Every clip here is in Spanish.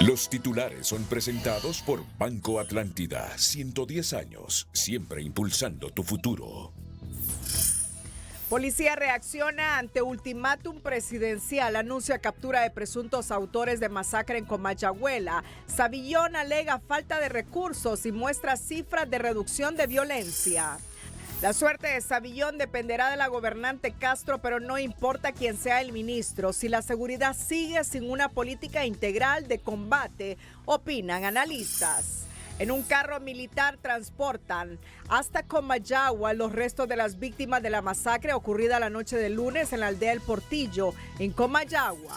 Los titulares son presentados por Banco Atlántida, 110 años, siempre impulsando tu futuro. Policía reacciona ante ultimátum presidencial, anuncia captura de presuntos autores de masacre en Comayagüela. Savillón alega falta de recursos y muestra cifras de reducción de violencia. La suerte de Savillón dependerá de la gobernante Castro, pero no importa quién sea el ministro. Si la seguridad sigue sin una política integral de combate, opinan analistas. En un carro militar transportan hasta Comayagua los restos de las víctimas de la masacre ocurrida la noche del lunes en la aldea El Portillo, en Comayagua.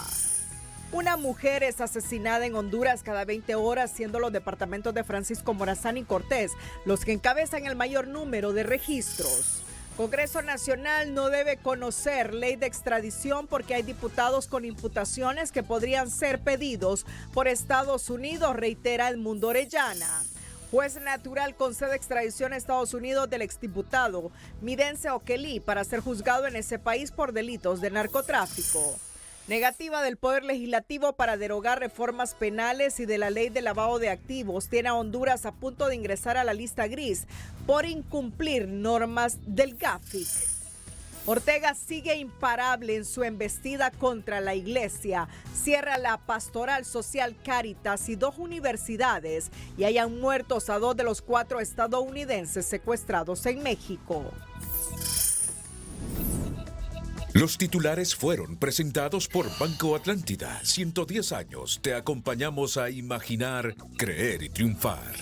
Una mujer es asesinada en Honduras cada 20 horas, siendo los departamentos de Francisco Morazán y Cortés los que encabezan el mayor número de registros. Congreso Nacional no debe conocer ley de extradición porque hay diputados con imputaciones que podrían ser pedidos por Estados Unidos, reitera Edmundo Orellana. Juez natural concede extradición a Estados Unidos del exdiputado Midense Oquelí para ser juzgado en ese país por delitos de narcotráfico. Negativa del Poder Legislativo para derogar reformas penales y de la ley de lavado de activos tiene a Honduras a punto de ingresar a la lista gris por incumplir normas del GAFIC. Ortega sigue imparable en su embestida contra la iglesia. Cierra la pastoral social Cáritas y 2 universidades y hayan muertos a 2 de los 4 estadounidenses secuestrados en México. Los titulares fueron presentados por Banco Atlántida. 110 años te acompañamos a imaginar, creer y triunfar.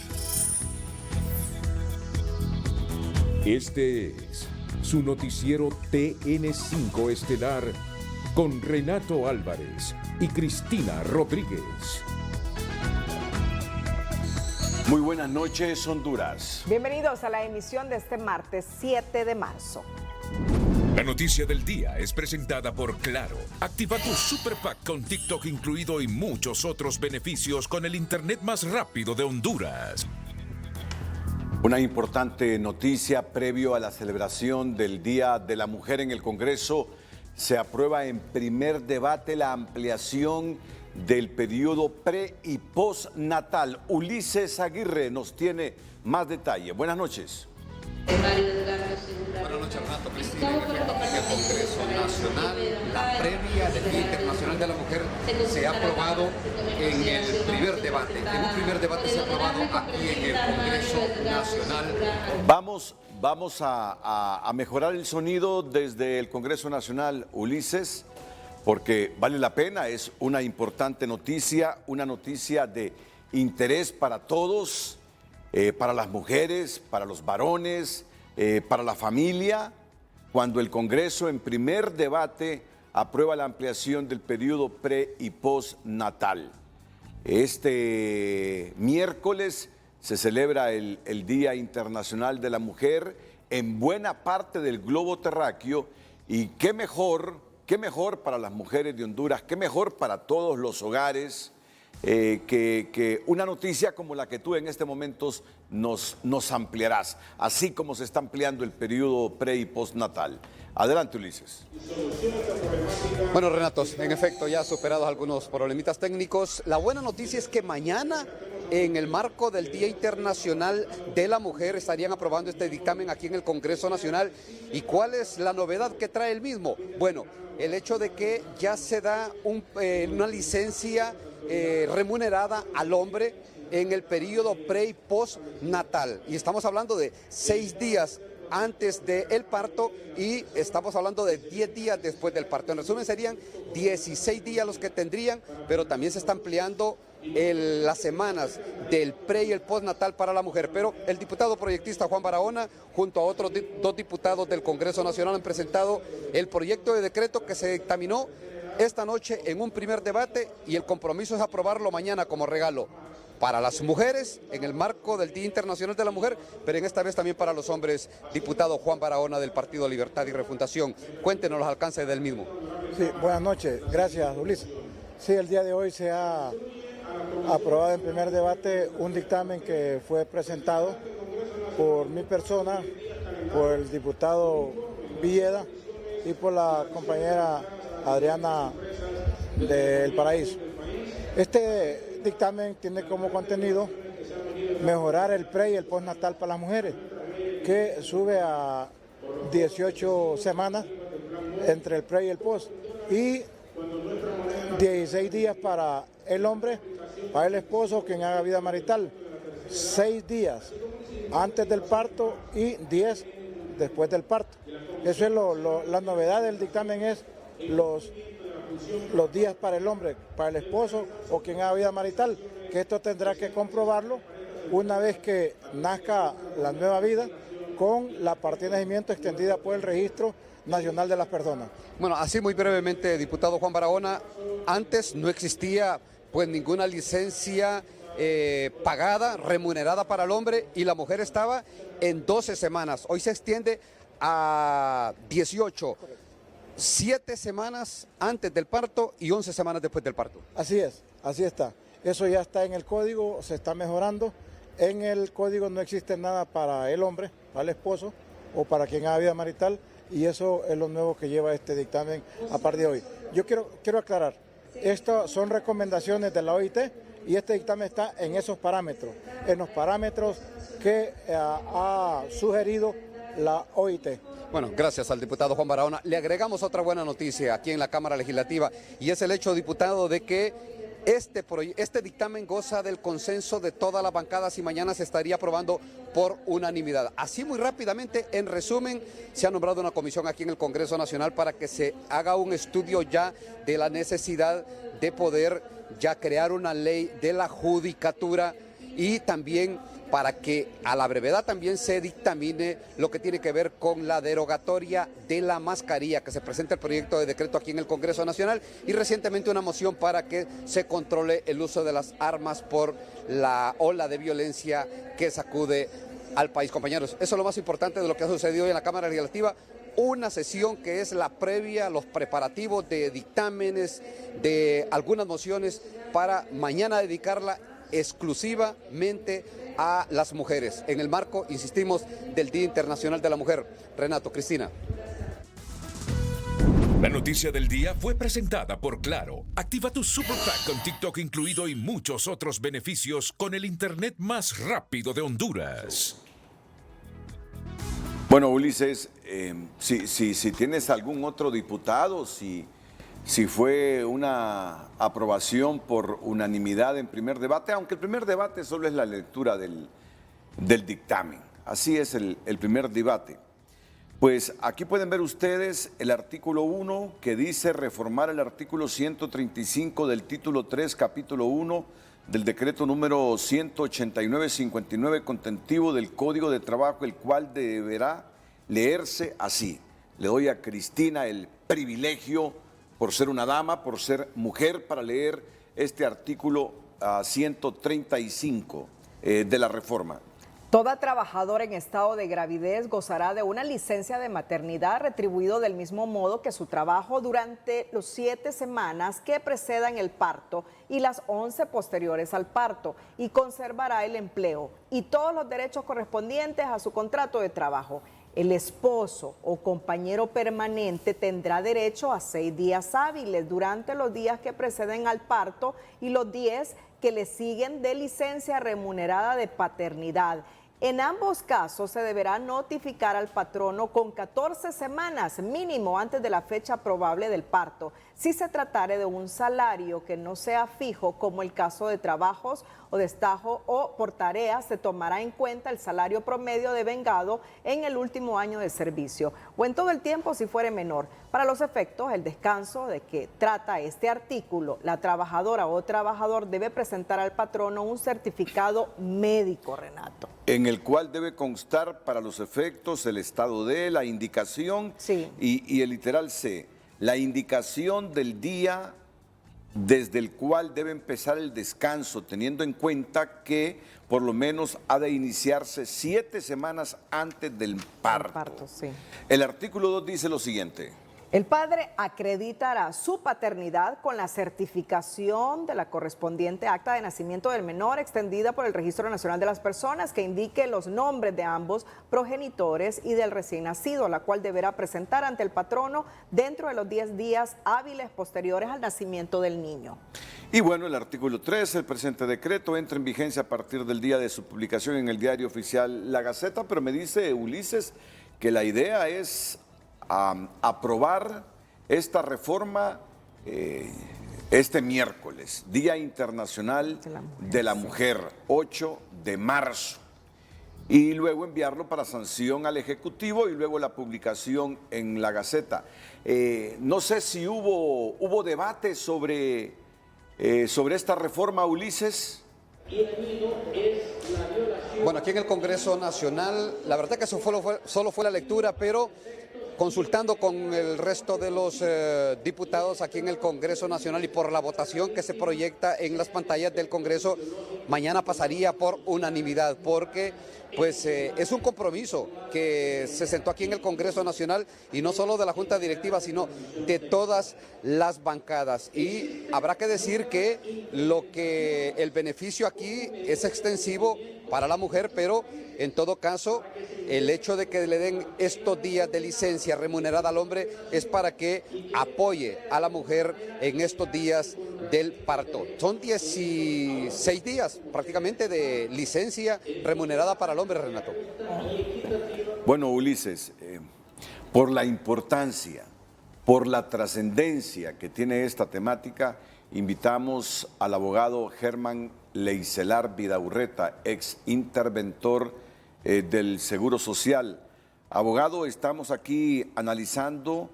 Este es su noticiero TN5 Estelar con Renato Álvarez y Cristina Rodríguez. Muy buenas noches, Honduras. Bienvenidos a la emisión de este martes 7 de marzo. La noticia del día es presentada por Claro. Activa tu Super Pack con TikTok incluido y muchos otros beneficios con el internet más rápido de Honduras. Una importante noticia previo a la celebración del Día de la Mujer en el Congreso. Se aprueba en primer debate la ampliación del periodo pre- y postnatal. Ulises Aguirre nos tiene más detalle. Buenas noches. Buenas noches, Renato. Cristina, en el Congreso Nacional, la previa del Día Internacional de la Mujer se ha aprobado en el primer debate. En un primer debate se ha aprobado aquí en el Congreso Nacional. Vamos a mejorar el sonido desde el Congreso Nacional, Ulises, porque vale la pena, es una importante noticia, una noticia de interés para todos, para las mujeres, para los varones, para la familia, cuando el Congreso en primer debate aprueba la ampliación del periodo pre- y postnatal. Este miércoles se celebra el Día Internacional de la Mujer en buena parte del globo terráqueo y qué mejor para las mujeres de Honduras, qué mejor para todos los hogares, que una noticia como la que tú en este momento nos ampliarás, así como se está ampliando el periodo pre- y postnatal. Adelante, Ulises. Bueno, Renato, en efecto, ya superados algunos problemitas técnicos, la buena noticia es que mañana, en el marco del Día Internacional de la Mujer, estarían aprobando este dictamen aquí en el Congreso Nacional. ¿Y cuál es la novedad que trae el mismo? Bueno, el hecho de que ya se da una licencia remunerada al hombre en el periodo pre- y postnatal. Y estamos hablando de 6 días antes del parto y estamos hablando de 10 días después del parto. En resumen, serían 16 días los que tendrían, pero también se está ampliando las semanas del pre y el postnatal para la mujer. Pero el diputado proyectista Juan Barahona, junto a otros 2 diputados del Congreso Nacional, han presentado el proyecto de decreto que se dictaminó esta noche en un primer debate y el compromiso es aprobarlo mañana como regalo para las mujeres en el marco del Día Internacional de la Mujer, pero en esta vez también para los hombres. Diputado Juan Barahona del Partido Libertad y Refundación, cuéntenos los alcances del mismo. Sí, buenas noches, gracias Ulises. Sí, el día de hoy se ha aprobado en primer debate un dictamen que fue presentado por mi persona, por el diputado Villeda y por la compañera Adriana del Paraíso. Este dictamen tiene como contenido mejorar el pre y el postnatal para las mujeres, que sube a 18 semanas entre el pre y el post, y 16 días para el hombre, para el esposo, quien haga vida marital, 6 días antes del parto y 10 después del parto. Eso es la novedad del dictamen, es los días para el hombre, para el esposo o quien haga vida marital, que esto tendrá que comprobarlo una vez que nazca la nueva vida, con la partida de nacimiento extendida por el Registro Nacional de las Personas. Bueno, así muy brevemente, diputado Juan Barahona, antes no existía pues ninguna licencia pagada, remunerada para el hombre, y la mujer estaba en 12 semanas. Hoy se extiende a 18, 7 semanas antes del parto y 11 semanas después del parto. Así es, así está. Eso ya está en el código, se está mejorando. En el código no existe nada para el hombre, para el esposo o para quien haga vida marital, y eso es lo nuevo que lleva este dictamen a partir de hoy. Yo quiero aclarar, estas son recomendaciones de la OIT y este dictamen está en esos parámetros, en los parámetros que ha sugerido la OIT. Bueno, gracias al diputado Juan Barahona. Le agregamos otra buena noticia aquí en la Cámara Legislativa, y es el hecho, diputado, de que este dictamen goza del consenso de todas las bancadas y mañana se estaría aprobando por unanimidad. Así muy rápidamente, en resumen, se ha nombrado una comisión aquí en el Congreso Nacional para que se haga un estudio ya de la necesidad de poder ya crear una ley de la judicatura, y también para que a la brevedad también se dictamine lo que tiene que ver con la derogatoria de la mascarilla, que se presenta el proyecto de decreto aquí en el Congreso Nacional, y recientemente una moción para que se controle el uso de las armas por la ola de violencia que sacude al país. Compañeros, eso es lo más importante de lo que ha sucedido hoy en la Cámara Legislativa. Una sesión que es la previa, los preparativos de dictámenes, de algunas mociones, para mañana dedicarla exclusivamente a las mujeres, en el marco, insistimos, del Día Internacional de la Mujer. Renato, Cristina. La noticia del día fue presentada por Claro. Activa tu Super Pack con TikTok incluido y muchos otros beneficios con el internet más rápido de Honduras. Bueno, Ulises, si tienes algún otro diputado, si fue una aprobación por unanimidad en primer debate, aunque el primer debate solo es la lectura del dictamen. Así es el primer debate. Pues aquí pueden ver ustedes el artículo 1, que dice reformar el artículo 135 del título 3, capítulo 1 del decreto número 189-59 contentivo del Código de Trabajo, el cual deberá leerse así. Le doy a Cristina el privilegio, por ser una dama, por ser mujer, para leer este artículo 135 de la reforma. Toda trabajadora en estado de gravidez gozará de una licencia de maternidad retribuido del mismo modo que su trabajo durante los 7 semanas que precedan el parto y las 11 posteriores al parto, y conservará el empleo y todos los derechos correspondientes a su contrato de trabajo. El esposo o compañero permanente tendrá derecho a 6 días hábiles durante los días que preceden al parto y los 10 que le siguen de licencia remunerada de paternidad. En ambos casos se deberá notificar al patrono con 14 semanas mínimo antes de la fecha probable del parto, si se tratare de un salario que no sea fijo, como el caso de trabajos o destajo o por tareas. Se tomará en cuenta el salario promedio devengado en el último año de servicio o en todo el tiempo si fuere menor. Para los efectos, el descanso de que trata este artículo, la trabajadora o trabajador debe presentar al patrono un certificado médico, Renato, en el cual debe constar para los efectos el estado de la indicación, sí, y el literal C, la indicación del día desde el cual debe empezar el descanso, teniendo en cuenta que por lo menos ha de iniciarse 7 semanas antes del parto. Sí. El artículo 2 dice lo siguiente. El padre acreditará su paternidad con la certificación de la correspondiente acta de nacimiento del menor extendida por el Registro Nacional de las Personas, que indique los nombres de ambos progenitores y del recién nacido, la cual deberá presentar ante el patrono dentro de los 10 días hábiles posteriores al nacimiento del niño. Y bueno, el artículo 3, el presente decreto entra en vigencia a partir del día de su publicación en el diario oficial La Gaceta, pero me dice Ulises que la idea es aprobar esta reforma este miércoles, Día Internacional de la Mujer, 8 de marzo, y luego enviarlo para sanción al Ejecutivo y luego la publicación en La Gaceta. No sé si hubo debate sobre esta reforma, Ulises. Bueno, aquí en el Congreso Nacional, la verdad que eso solo fue la lectura, pero consultando con el resto de los diputados aquí en el Congreso Nacional y por la votación que se proyecta en las pantallas del Congreso, mañana pasaría por unanimidad, porque pues es un compromiso que se sentó aquí en el Congreso Nacional y no solo de la Junta Directiva, sino de todas las bancadas. Y habrá que decir que el beneficio aquí es extensivo para la mujer, pero en todo caso, el hecho de que le den estos días de licencia remunerada al hombre es para que apoye a la mujer en estos días del parto. Son 16 días prácticamente de licencia remunerada para el hombre, Renato. Bueno, Ulises, por la importancia, por la trascendencia que tiene esta temática, invitamos al abogado Germán Leicelar Vidaurreta, ex interventor del Seguro Social. Abogado, estamos aquí analizando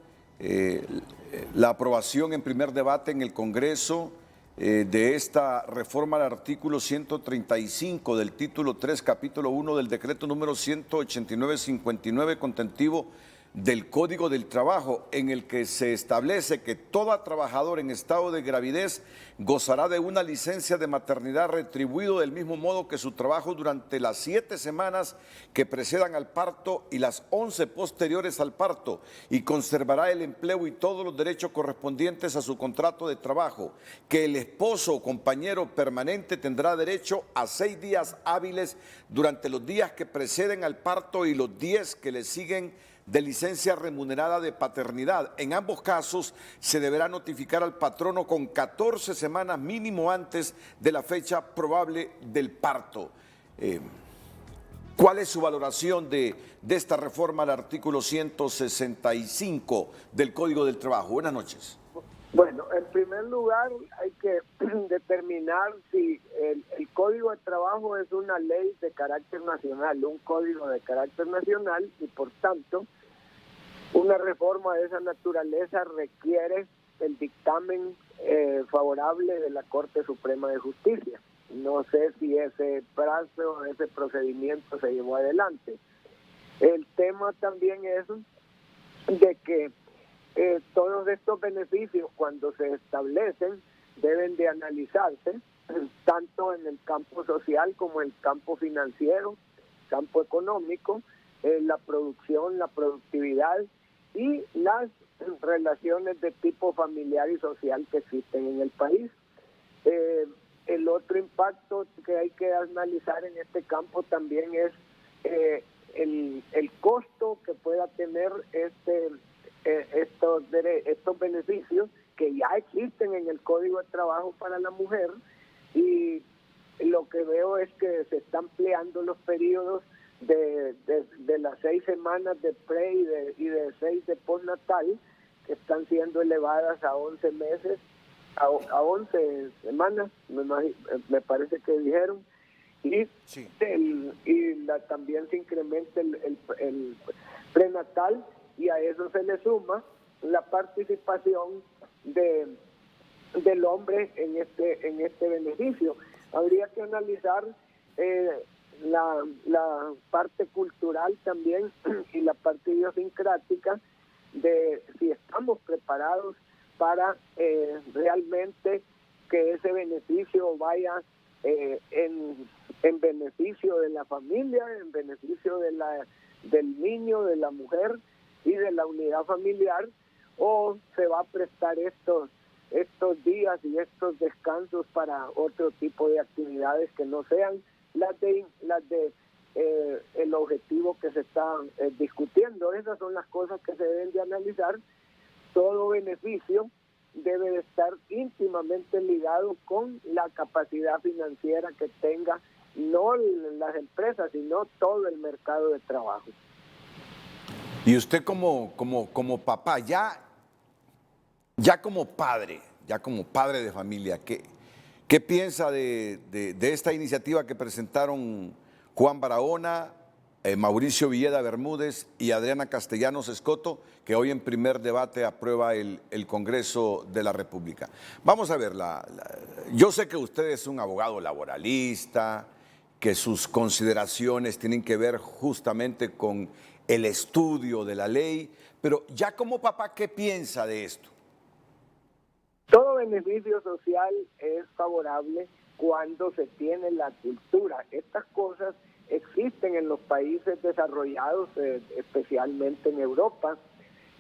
la aprobación en primer debate en el Congreso de esta reforma al artículo 135 del título 3, capítulo 1 del decreto número 189/59 contentivo del Código del Trabajo, en el que se establece que toda trabajadora en estado de gravidez gozará de una licencia de maternidad retribuido del mismo modo que su trabajo durante las 7 semanas que precedan al parto y las 11 posteriores al parto, y conservará el empleo y todos los derechos correspondientes a su contrato de trabajo, que el esposo o compañero permanente tendrá derecho a 6 días hábiles durante los días que preceden al parto y los 10 que le siguen de licencia remunerada de paternidad. En ambos casos se deberá notificar al patrono con 14 semanas mínimo antes de la fecha probable del parto. ¿Cuál es su valoración de esta reforma al artículo 165 del Código del Trabajo? Buenas noches. Bueno, en primer lugar hay que determinar si el Código de Trabajo es una ley de carácter nacional, un código de carácter nacional, y por tanto una reforma de esa naturaleza requiere el dictamen favorable de la Corte Suprema de Justicia. No sé si ese plazo, ese procedimiento se llevó adelante. El tema también es de que todos estos beneficios, cuando se establecen, deben de analizarse tanto en el campo social como en el campo financiero, campo económico, la producción, la productividad y las relaciones de tipo familiar y social que existen en el país. El otro impacto que hay que analizar en este campo también es el costo que pueda tener estos beneficios que ya existen en el Código de Trabajo para la mujer, y lo que veo es que se están ampliando los periodos de las 6 semanas de pre y de 6 de postnatal, que están siendo elevadas a 11 meses, a 11 semanas, me parece que dijeron, y, sí. También se incrementa el prenatal, y a eso se le suma la participación del hombre en este beneficio. Habría que analizar la parte cultural también y la parte idiosincrática de si estamos preparados para realmente que ese beneficio vaya en beneficio de la familia, en beneficio del niño, de la mujer y de la unidad familiar, o se va a prestar estos días y estos descansos para otro tipo de actividades que no sean las de el objetivo que se está discutiendo. Esas son las cosas que se deben de analizar. Todo beneficio debe de estar íntimamente ligado con la capacidad financiera que tenga no las empresas, sino todo el mercado de trabajo. Y usted como papá, ya como padre de familia, ¿qué piensa de esta iniciativa que presentaron Juan Barahona, Mauricio Villeda Bermúdez y Adriana Castellanos Escoto, que hoy en primer debate aprueba el Congreso de la República? Vamos a ver, yo sé que usted es un abogado laboralista, que sus consideraciones tienen que ver justamente con el estudio de la ley, pero ya como papá, ¿qué piensa de esto? Todo beneficio social es favorable cuando se tiene la cultura. Estas cosas existen en los países desarrollados, especialmente en Europa.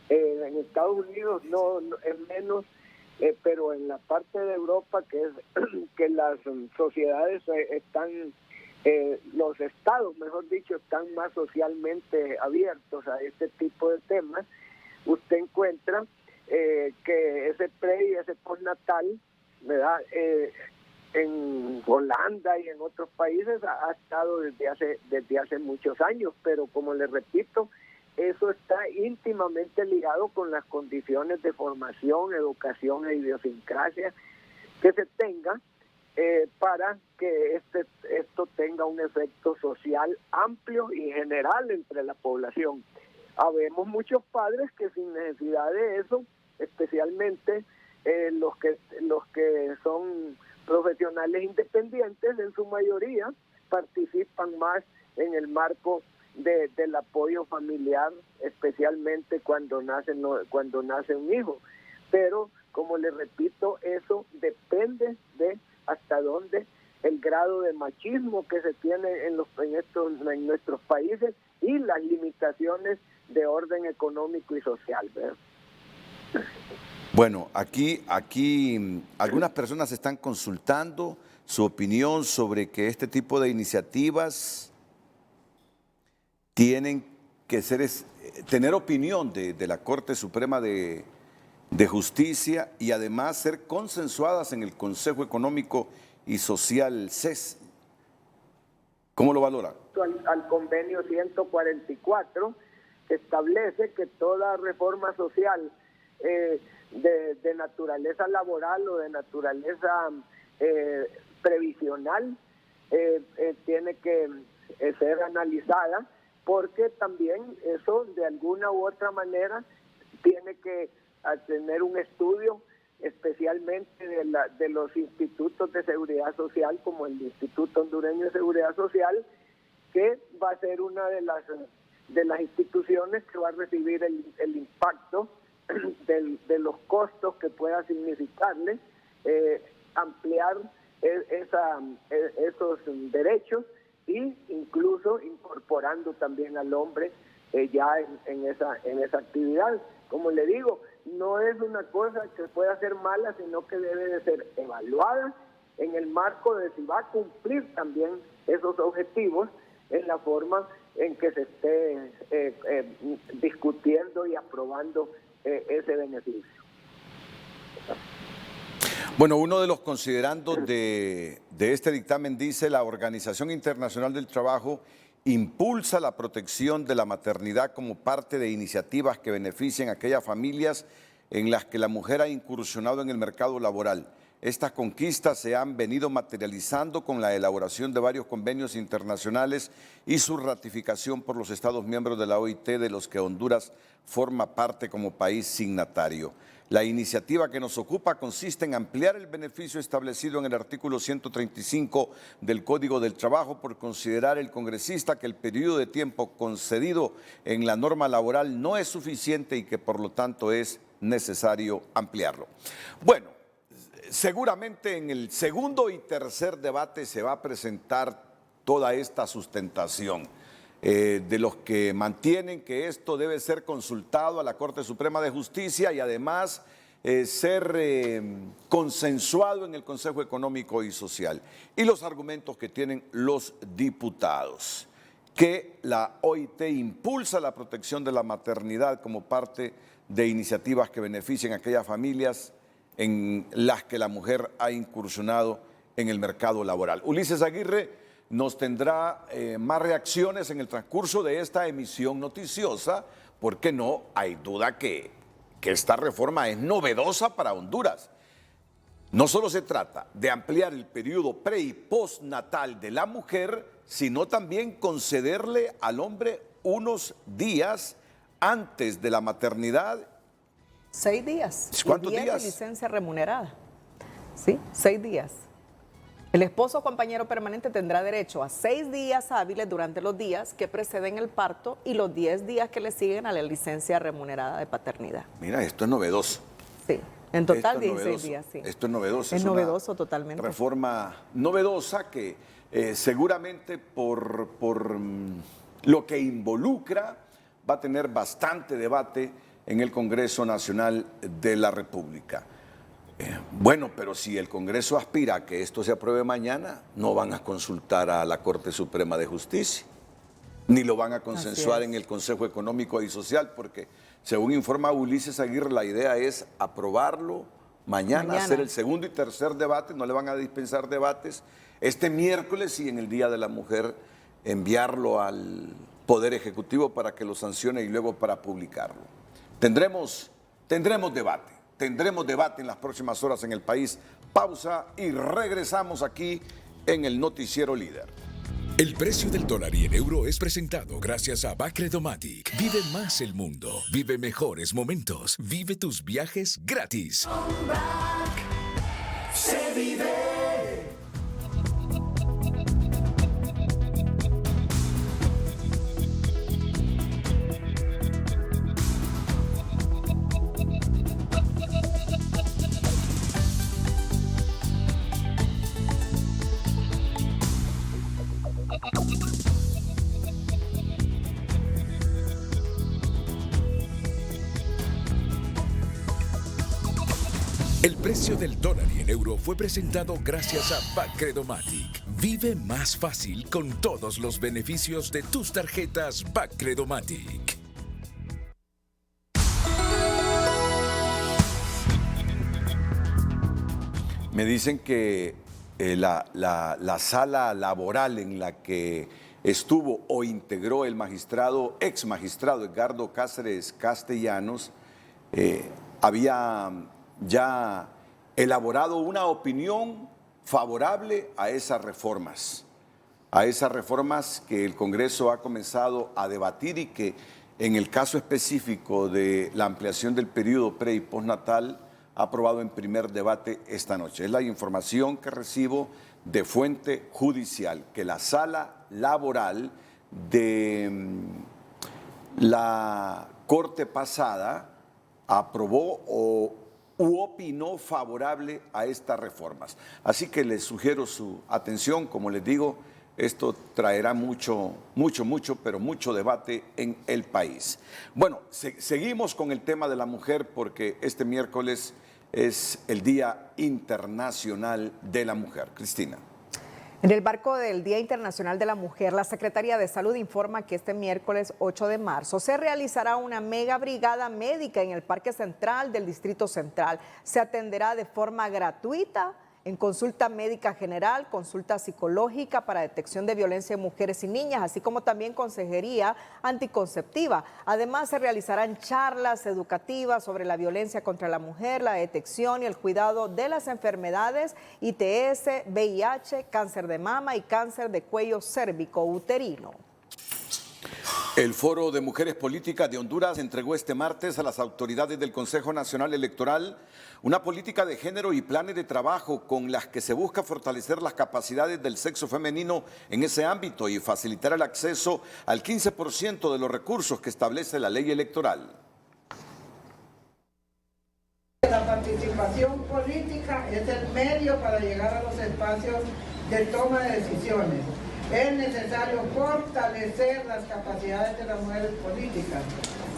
En Estados Unidos no es menos, pero en la parte de Europa que es que las sociedades están, los estados, mejor dicho, están más socialmente abiertos a este tipo de temas. Usted encuentra que ese pre y ese postnatal, ¿verdad? En Holanda y en otros países ha estado desde hace muchos años, pero como les repito, eso está íntimamente ligado con las condiciones de formación, educación e idiosincrasia que se tenga para que esto tenga un efecto social amplio y general entre la población. Habemos muchos padres que sin necesidad de eso, especialmente los que son profesionales independientes, en su mayoría participan más en el marco del apoyo familiar, especialmente cuando nace un hijo. Pero, como les repito, eso depende de hasta dónde el grado de machismo que se tiene en nuestros países y las limitaciones de orden económico y social, ¿verdad? Bueno, aquí algunas personas están consultando su opinión sobre que este tipo de iniciativas tienen que tener opinión de la Corte Suprema de Justicia y además ser consensuadas en el Consejo Económico y Social CES. ¿Cómo lo valora? Al convenio 144, que establece que toda reforma social de naturaleza laboral o de naturaleza previsional tiene que ser analizada, porque también eso de alguna u otra manera tiene que tener un estudio, especialmente de los institutos de seguridad social, como el Instituto Hondureño de Seguridad Social, que va a ser una de las instituciones que va a recibir el impacto de los costos que pueda significarle ampliar esos derechos e incluso incorporando también al hombre ya en esa actividad. Como le digo, no es una cosa que pueda ser mala, sino que debe de ser evaluada en el marco de si va a cumplir también esos objetivos en la forma en que se esté discutiendo y aprobando ese beneficio. Bueno, uno de los considerandos de este dictamen dice: la Organización Internacional del Trabajo impulsa la protección de la maternidad como parte de iniciativas que beneficien a aquellas familias en las que la mujer ha incursionado en el mercado laboral. Estas conquistas se han venido materializando con la elaboración de varios convenios internacionales y su ratificación por los Estados miembros de la OIT, de los que Honduras forma parte como país signatario. La iniciativa que nos ocupa consiste en ampliar el beneficio establecido en el artículo 135 del Código del Trabajo por considerar el congresista que el periodo de tiempo concedido en la norma laboral no es suficiente y que por lo tanto es necesario ampliarlo. Bueno, seguramente en el segundo y tercer debate se va a presentar toda esta sustentación de los que mantienen que esto debe ser consultado a la Corte Suprema de Justicia y además ser consensuado en el Consejo Económico y Social. Y los argumentos que tienen los diputados, que la OIT impulsa la protección de la maternidad como parte de iniciativas que beneficien a aquellas familias en las que la mujer ha incursionado en el mercado laboral. Ulises Aguirre nos tendrá más reacciones en el transcurso de esta emisión noticiosa, porque no hay duda que esta reforma es novedosa para Honduras. No solo se trata de ampliar el periodo pre- y postnatal de la mujer, sino también concederle al hombre unos días antes de la maternidad. 6 días. ¿Cuántos y 10 días? de licencia remunerada. Sí, 6 días. El esposo o compañero permanente tendrá derecho a 6 días hábiles durante los días que preceden el parto y los 10 días que le siguen a la licencia remunerada de paternidad. Mira, esto es novedoso. Sí, en total Esto es 16 novedoso. días, sí. Esto es novedoso. Es una novedoso totalmente. Reforma novedosa que seguramente por lo que involucra va a tener bastante debate en el Congreso Nacional de la República. Bueno, pero si el Congreso aspira a que esto se apruebe mañana, no van a consultar a la Corte Suprema de Justicia, ni lo van a consensuar en el Consejo Económico y Social, porque según informa Ulises Aguirre, la idea es aprobarlo mañana, hacer el segundo y tercer debate, no le van a dispensar debates, este miércoles y en el Día de la Mujer enviarlo al Poder Ejecutivo para que lo sancione y luego para publicarlo. Tendremos debate. Tendremos debate en las próximas horas en el país. Pausa y regresamos aquí en el Noticiero Líder. El precio del dólar y el euro es presentado gracias a Bacredomatic. Vive más el mundo. Vive mejores momentos. Vive tus viajes gratis. Se vive. El precio del dólar y el euro fue presentado gracias a Bacredomatic. Vive más fácil con todos los beneficios de tus tarjetas Bacredomatic. Me dicen que la sala laboral en la que estuvo o integró el ex magistrado Edgardo Cáceres Castellanos, había ya elaborado una opinión favorable a esas reformas que el Congreso ha comenzado a debatir y que en el caso específico de la ampliación del periodo pre- y postnatal ha aprobado en primer debate esta noche. Es la información que recibo de fuente judicial, que la sala laboral de la Corte pasada aprobó u opinó favorable a estas reformas. Así que les sugiero su atención, como les digo, esto traerá mucho debate en el país. Bueno, seguimos con el tema de la mujer porque este miércoles es el Día Internacional de la Mujer. Cristina. En el marco del Día Internacional de la Mujer, la Secretaría de Salud informa que este miércoles 8 de marzo se realizará una mega brigada médica en el Parque Central del Distrito Central. Se atenderá de forma gratuita en consulta médica general, consulta psicológica para detección de violencia en mujeres y niñas, así como también consejería anticonceptiva. Además, se realizarán charlas educativas sobre la violencia contra la mujer, la detección y el cuidado de las enfermedades ITS, VIH, cáncer de mama y cáncer de cuello cérvico-uterino. El Foro de Mujeres Políticas de Honduras entregó este martes a las autoridades del Consejo Nacional Electoral una política de género y planes de trabajo con las que se busca fortalecer las capacidades del sexo femenino en ese ámbito y facilitar el acceso al 15% de los recursos que establece la ley electoral. La participación política es el medio para llegar a los espacios de toma de decisiones. Es necesario fortalecer las capacidades de las mujeres políticas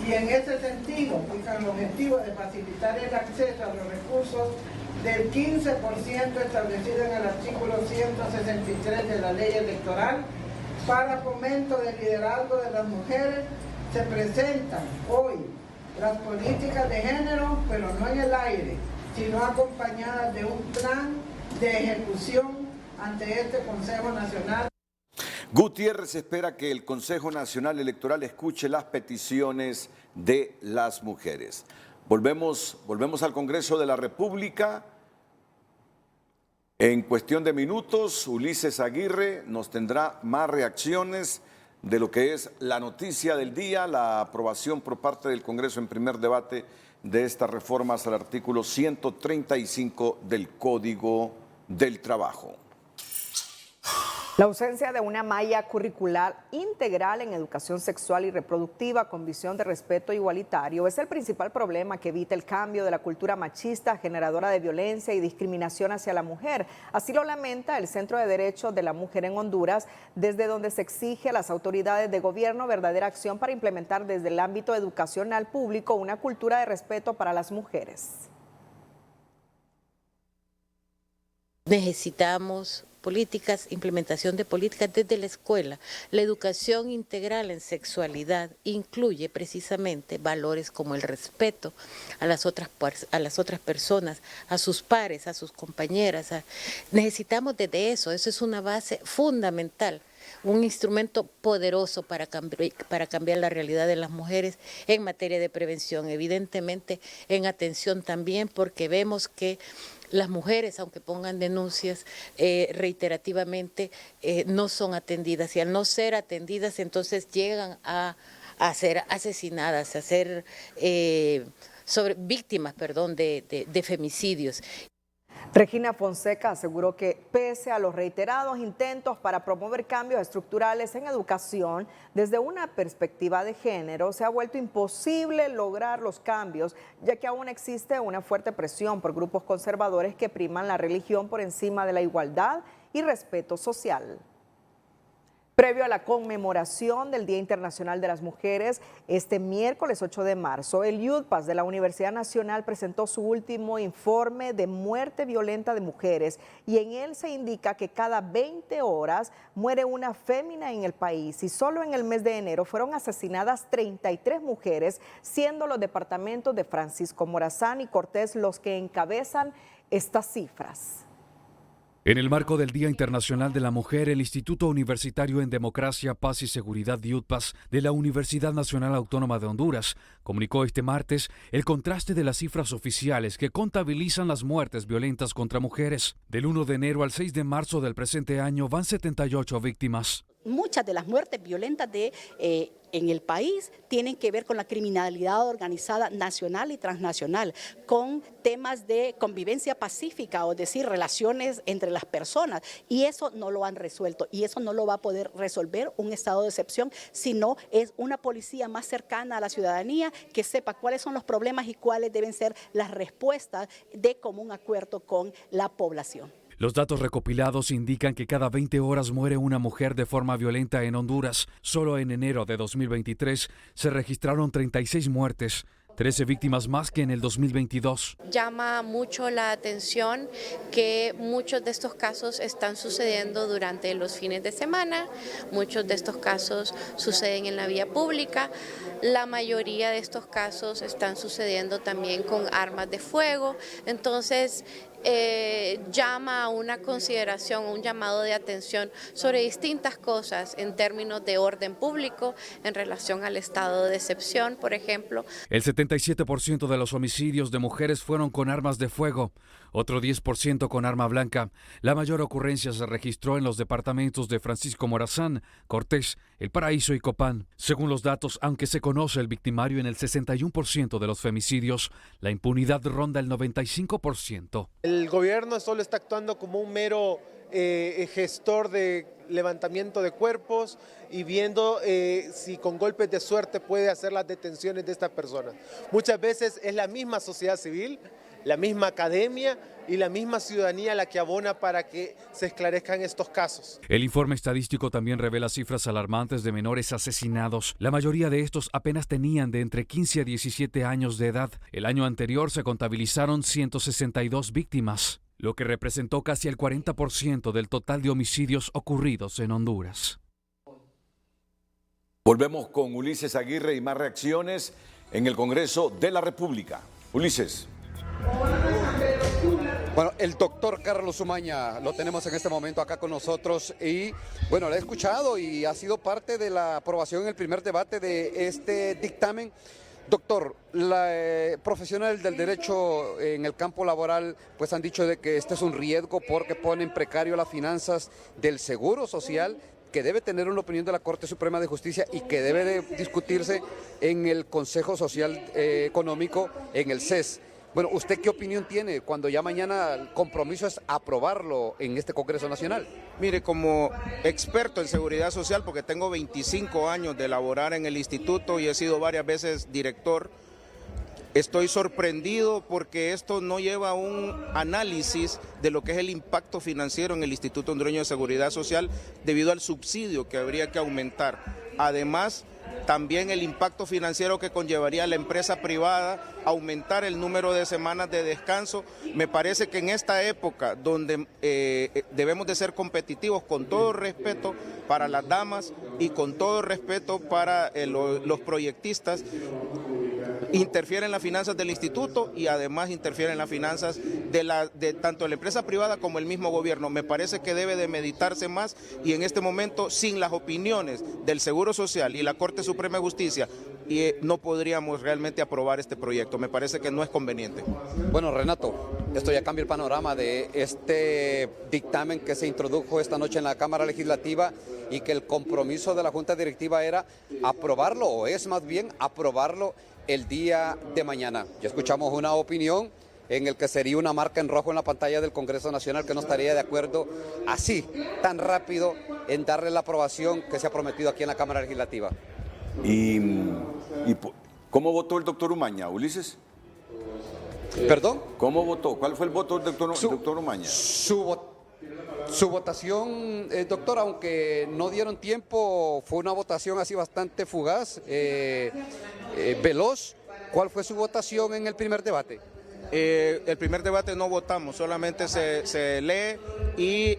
y en ese sentido, y con el objetivo de facilitar el acceso a los recursos del 15% establecido en el artículo 163 de la ley electoral para fomento del liderazgo de las mujeres, se presentan hoy las políticas de género, pero no en el aire, sino acompañadas de un plan de ejecución ante este Consejo Nacional. Gutiérrez espera que el Consejo Nacional Electoral escuche las peticiones de las mujeres. Volvemos al Congreso de la República. En cuestión de minutos, Ulises Aguirre nos tendrá más reacciones de lo que es la noticia del día, la aprobación por parte del Congreso en primer debate de estas reformas al artículo 135 del Código del Trabajo. La ausencia de una malla curricular integral en educación sexual y reproductiva con visión de respeto igualitario es el principal problema que evita el cambio de la cultura machista generadora de violencia y discriminación hacia la mujer. Así lo lamenta el Centro de Derechos de la Mujer en Honduras, desde donde se exige a las autoridades de gobierno verdadera acción para implementar desde el ámbito educacional público una cultura de respeto para las mujeres. Necesitamos políticas, implementación de políticas desde la escuela. La educación integral en sexualidad incluye precisamente valores como el respeto a las otras personas, a sus pares, a sus compañeras. Necesitamos desde eso es una base fundamental, un instrumento poderoso para cambiar la realidad de las mujeres en materia de prevención, evidentemente en atención también, porque vemos que las mujeres, aunque pongan denuncias reiterativamente, no son atendidas, y al no ser atendidas entonces llegan a ser asesinadas, a ser víctimas de femicidios. Regina Fonseca aseguró que pese a los reiterados intentos para promover cambios estructurales en educación, desde una perspectiva de género se ha vuelto imposible lograr los cambios, ya que aún existe una fuerte presión por grupos conservadores que priman la religión por encima de la igualdad y respeto social. Previo a la conmemoración del Día Internacional de las Mujeres, este miércoles 8 de marzo, el UDPAS de la Universidad Nacional presentó su último informe de muerte violenta de mujeres, y en él se indica que cada 20 horas muere una fémina en el país, y solo en el mes de enero fueron asesinadas 33 mujeres, siendo los departamentos de Francisco Morazán y Cortés los que encabezan estas cifras. En el marco del Día Internacional de la Mujer, el Instituto Universitario en Democracia, Paz y Seguridad UDPAS de la Universidad Nacional Autónoma de Honduras comunicó este martes el contraste de las cifras oficiales que contabilizan las muertes violentas contra mujeres. Del 1 de enero al 6 de marzo del presente año van 78 víctimas. Muchas de las muertes violentas en el país tienen que ver con la criminalidad organizada nacional y transnacional, con temas de convivencia pacífica, o decir, relaciones entre las personas, y eso no lo han resuelto, y eso no lo va a poder resolver un estado de excepción, sino es una policía más cercana a la ciudadanía que sepa cuáles son los problemas y cuáles deben ser las respuestas de común acuerdo con la población. Los datos recopilados indican que cada 20 horas muere una mujer de forma violenta en Honduras. Solo en enero de 2023 se registraron 36 muertes, 13 víctimas más que en el 2022. Llama mucho la atención que muchos de estos casos están sucediendo durante los fines de semana, muchos de estos casos suceden en la vía pública, la mayoría de estos casos están sucediendo también con armas de fuego, entonces llama a una consideración, un llamado de atención sobre distintas cosas en términos de orden público en relación al estado de excepción, por ejemplo. El 77% de los homicidios de mujeres fueron con armas de fuego, otro 10% con arma blanca. La mayor ocurrencia se registró en los departamentos de Francisco Morazán, Cortés, El Paraíso y Copán. Según los datos, aunque se conoce el victimario en el 61% de los femicidios, la impunidad ronda el 95%. El gobierno solo está actuando como un mero gestor de levantamiento de cuerpos y viendo si con golpes de suerte puede hacer las detenciones de estas personas. Muchas veces es la misma sociedad civil, la misma academia y la misma ciudadanía la que abona para que se esclarezcan estos casos. El informe estadístico también revela cifras alarmantes de menores asesinados. La mayoría de estos apenas tenían de entre 15 a 17 años de edad. El año anterior se contabilizaron 162 víctimas, lo que representó casi el 40% del total de homicidios ocurridos en Honduras. Volvemos con Ulises Aguirre y más reacciones en el Congreso de la República. Ulises. Bueno, el doctor Carlos Umaña lo tenemos en este momento acá con nosotros y bueno, lo he escuchado y ha sido parte de la aprobación en el primer debate de este dictamen. Doctor, profesionales del derecho en el campo laboral pues han dicho de que este es un riesgo porque pone en precario las finanzas del Seguro Social, que debe tener una opinión de la Corte Suprema de Justicia y que debe de discutirse en el Consejo Social Económico, en el CES. Bueno, ¿usted qué opinión tiene cuando ya mañana el compromiso es aprobarlo en este Congreso Nacional? Mire, como experto en seguridad social, porque tengo 25 años de laborar en el instituto y he sido varias veces director, estoy sorprendido porque esto no lleva un análisis de lo que es el impacto financiero en el Instituto Hondureño de Seguridad Social debido al subsidio que habría que aumentar. Además, también el impacto financiero que conllevaría a la empresa privada aumentar el número de semanas de descanso. Me parece que en esta época donde debemos de ser competitivos, con todo respeto para las damas y con todo respeto para los proyectistas, interfiere en las finanzas del instituto y además interfiere en las finanzas de tanto la empresa privada como el mismo gobierno. Me parece que debe de meditarse más y en este momento, sin las opiniones del Seguro Social y la Corte Suprema de Justicia, no podríamos realmente aprobar este proyecto. Me parece que no es conveniente. Bueno, Renato, esto ya cambia el panorama de este dictamen que se introdujo esta noche en la Cámara Legislativa y que el compromiso de la Junta Directiva era aprobarlo, o es más bien aprobarlo el día de mañana. Ya escuchamos una opinión en el que sería una marca en rojo en la pantalla del Congreso Nacional que no estaría de acuerdo así, tan rápido, en darle la aprobación que se ha prometido aquí en la Cámara Legislativa. ¿Y cómo votó el doctor Umaña, Ulises? ¿Perdón? ¿Cómo votó? ¿Cuál fue el voto del doctor Umaña? Su votación, doctor, aunque no dieron tiempo, fue una votación así bastante fugaz, veloz. ¿Cuál fue su votación en el primer debate? El primer debate no votamos, solamente se lee y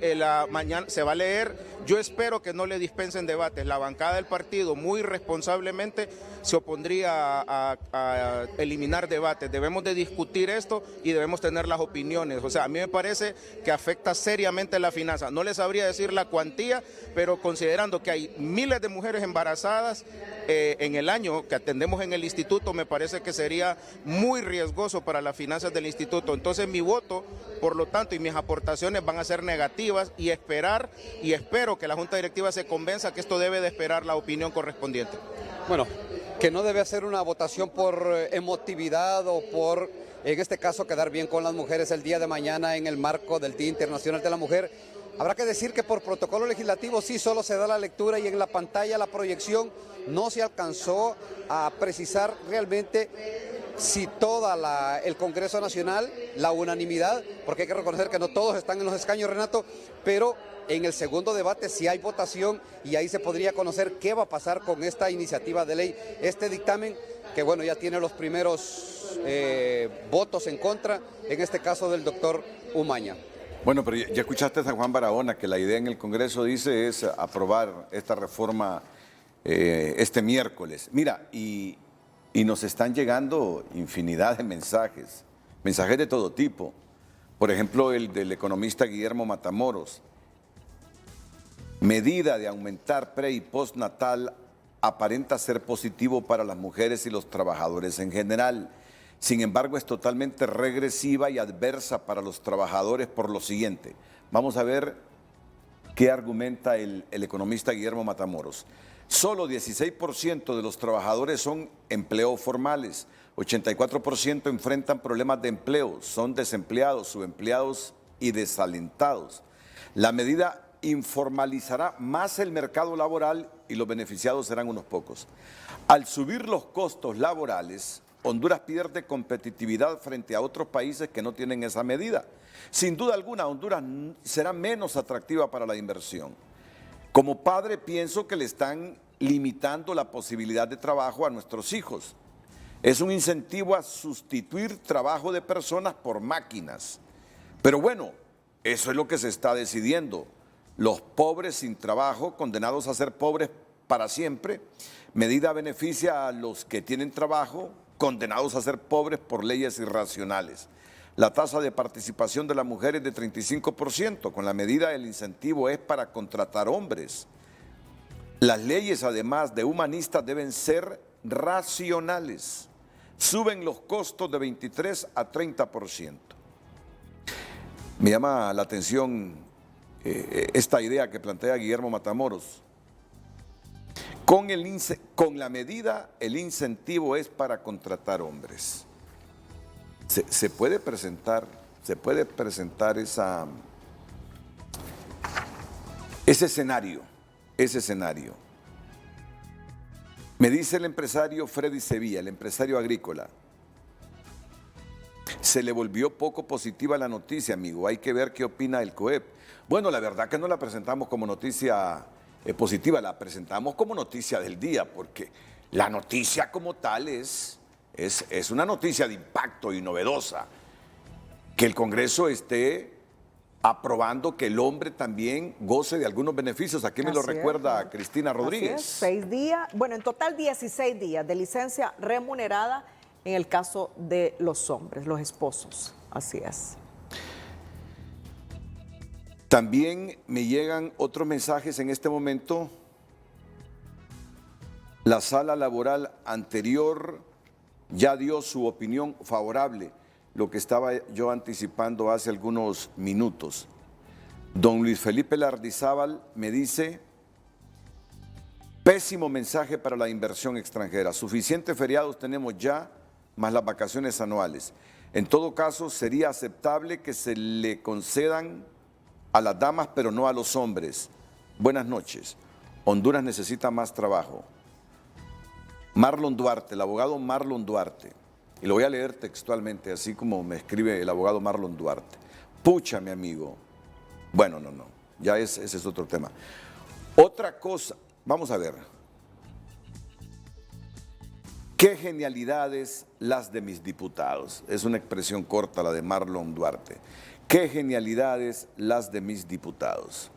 mañana se va a leer. Yo espero que no le dispensen debates. La bancada del partido muy responsablemente se opondría a eliminar debates. Debemos de discutir esto y debemos tener las opiniones. O sea, a mí me parece que afecta seriamente la finanza. No les sabría decir la cuantía, pero considerando que hay miles de mujeres embarazadas en el año que atendemos en el instituto, me parece que sería muy riesgoso para las finanzas del instituto. Entonces mi voto, por lo tanto, y mis aportaciones van a ser negativas y espero que la Junta Directiva se convenza que esto debe de esperar la opinión correspondiente. Bueno, que no debe hacer una votación por emotividad o por, en este caso, quedar bien con las mujeres el día de mañana en el marco del Día Internacional de la Mujer. Habrá que decir que por protocolo legislativo sí solo se da la lectura y en la pantalla la proyección no se alcanzó a precisar realmente si el Congreso Nacional, la unanimidad, porque hay que reconocer que no todos están en los escaños, Renato, pero en el segundo debate sí hay votación y ahí se podría conocer qué va a pasar con esta iniciativa de ley, este dictamen que bueno ya tiene los primeros votos en contra, en este caso del doctor Umaña. Bueno, pero ya escuchaste a San Juan Barahona que la idea en el Congreso dice es aprobar esta reforma este miércoles. Mira, y nos están llegando infinidad de mensajes de todo tipo. Por ejemplo, el del economista Guillermo Matamoros. Medida de aumentar pre y postnatal aparenta ser positivo para las mujeres y los trabajadores en general. Sin embargo, es totalmente regresiva y adversa para los trabajadores por lo siguiente. Vamos a ver qué argumenta el economista Guillermo Matamoros. Solo 16% de los trabajadores son empleos formales, 84% enfrentan problemas de empleo, son desempleados, subempleados y desalentados. La medida informalizará más el mercado laboral y los beneficiados serán unos pocos. Al subir los costos laborales, Honduras pierde competitividad frente a otros países que no tienen esa medida. Sin duda alguna, Honduras será menos atractiva para la inversión. Como padre pienso que le están limitando la posibilidad de trabajo a nuestros hijos. Es un incentivo a sustituir trabajo de personas por máquinas. Pero bueno, eso es lo que se está decidiendo. Los pobres sin trabajo, condenados a ser pobres para siempre. Medida beneficia a los que tienen trabajo, condenados a ser pobres por leyes irracionales. La tasa de participación de la mujer es de 35%. Con la medida, el incentivo es para contratar hombres. Las leyes, además de humanistas, deben ser racionales. Suben los costos de 23 a 30%. Me llama la atención esta idea que plantea Guillermo Matamoros. Con la medida, el incentivo es para contratar hombres. Se puede presentar ese escenario. Me dice el empresario Freddy Sevilla, el empresario agrícola. Se le volvió poco positiva la noticia, amigo. Hay que ver qué opina el COEP. Bueno, la verdad que no la presentamos como noticia positiva, la presentamos como noticia del día, porque la noticia como tal es una noticia de impacto y novedosa. Que el Congreso esté aprobando que el hombre también goce de algunos beneficios. Aquí me lo recuerda Cristina Rodríguez. Así es, 6 días, bueno, en total 16 días de licencia remunerada en el caso de los hombres, los esposos. Así es. También me llegan otros mensajes en este momento. La sala laboral anterior ya dio su opinión favorable, lo que estaba yo anticipando hace algunos minutos. Don Luis Felipe Lardizábal me dice: pésimo mensaje para la inversión extranjera. Suficientes feriados tenemos ya, más las vacaciones anuales. En todo caso, sería aceptable que se le concedan a las damas, pero no a los hombres. Buenas noches. Honduras necesita más trabajo. Marlon Duarte, el abogado Marlon Duarte. Y lo voy a leer textualmente, así como me escribe el abogado Marlon Duarte. Pucha, mi amigo. Bueno, no. Ya ese es otro tema. Otra cosa, vamos a ver. Qué genialidades las de mis diputados. Es una expresión corta la de Marlon Duarte. Qué genialidades las de mis diputados.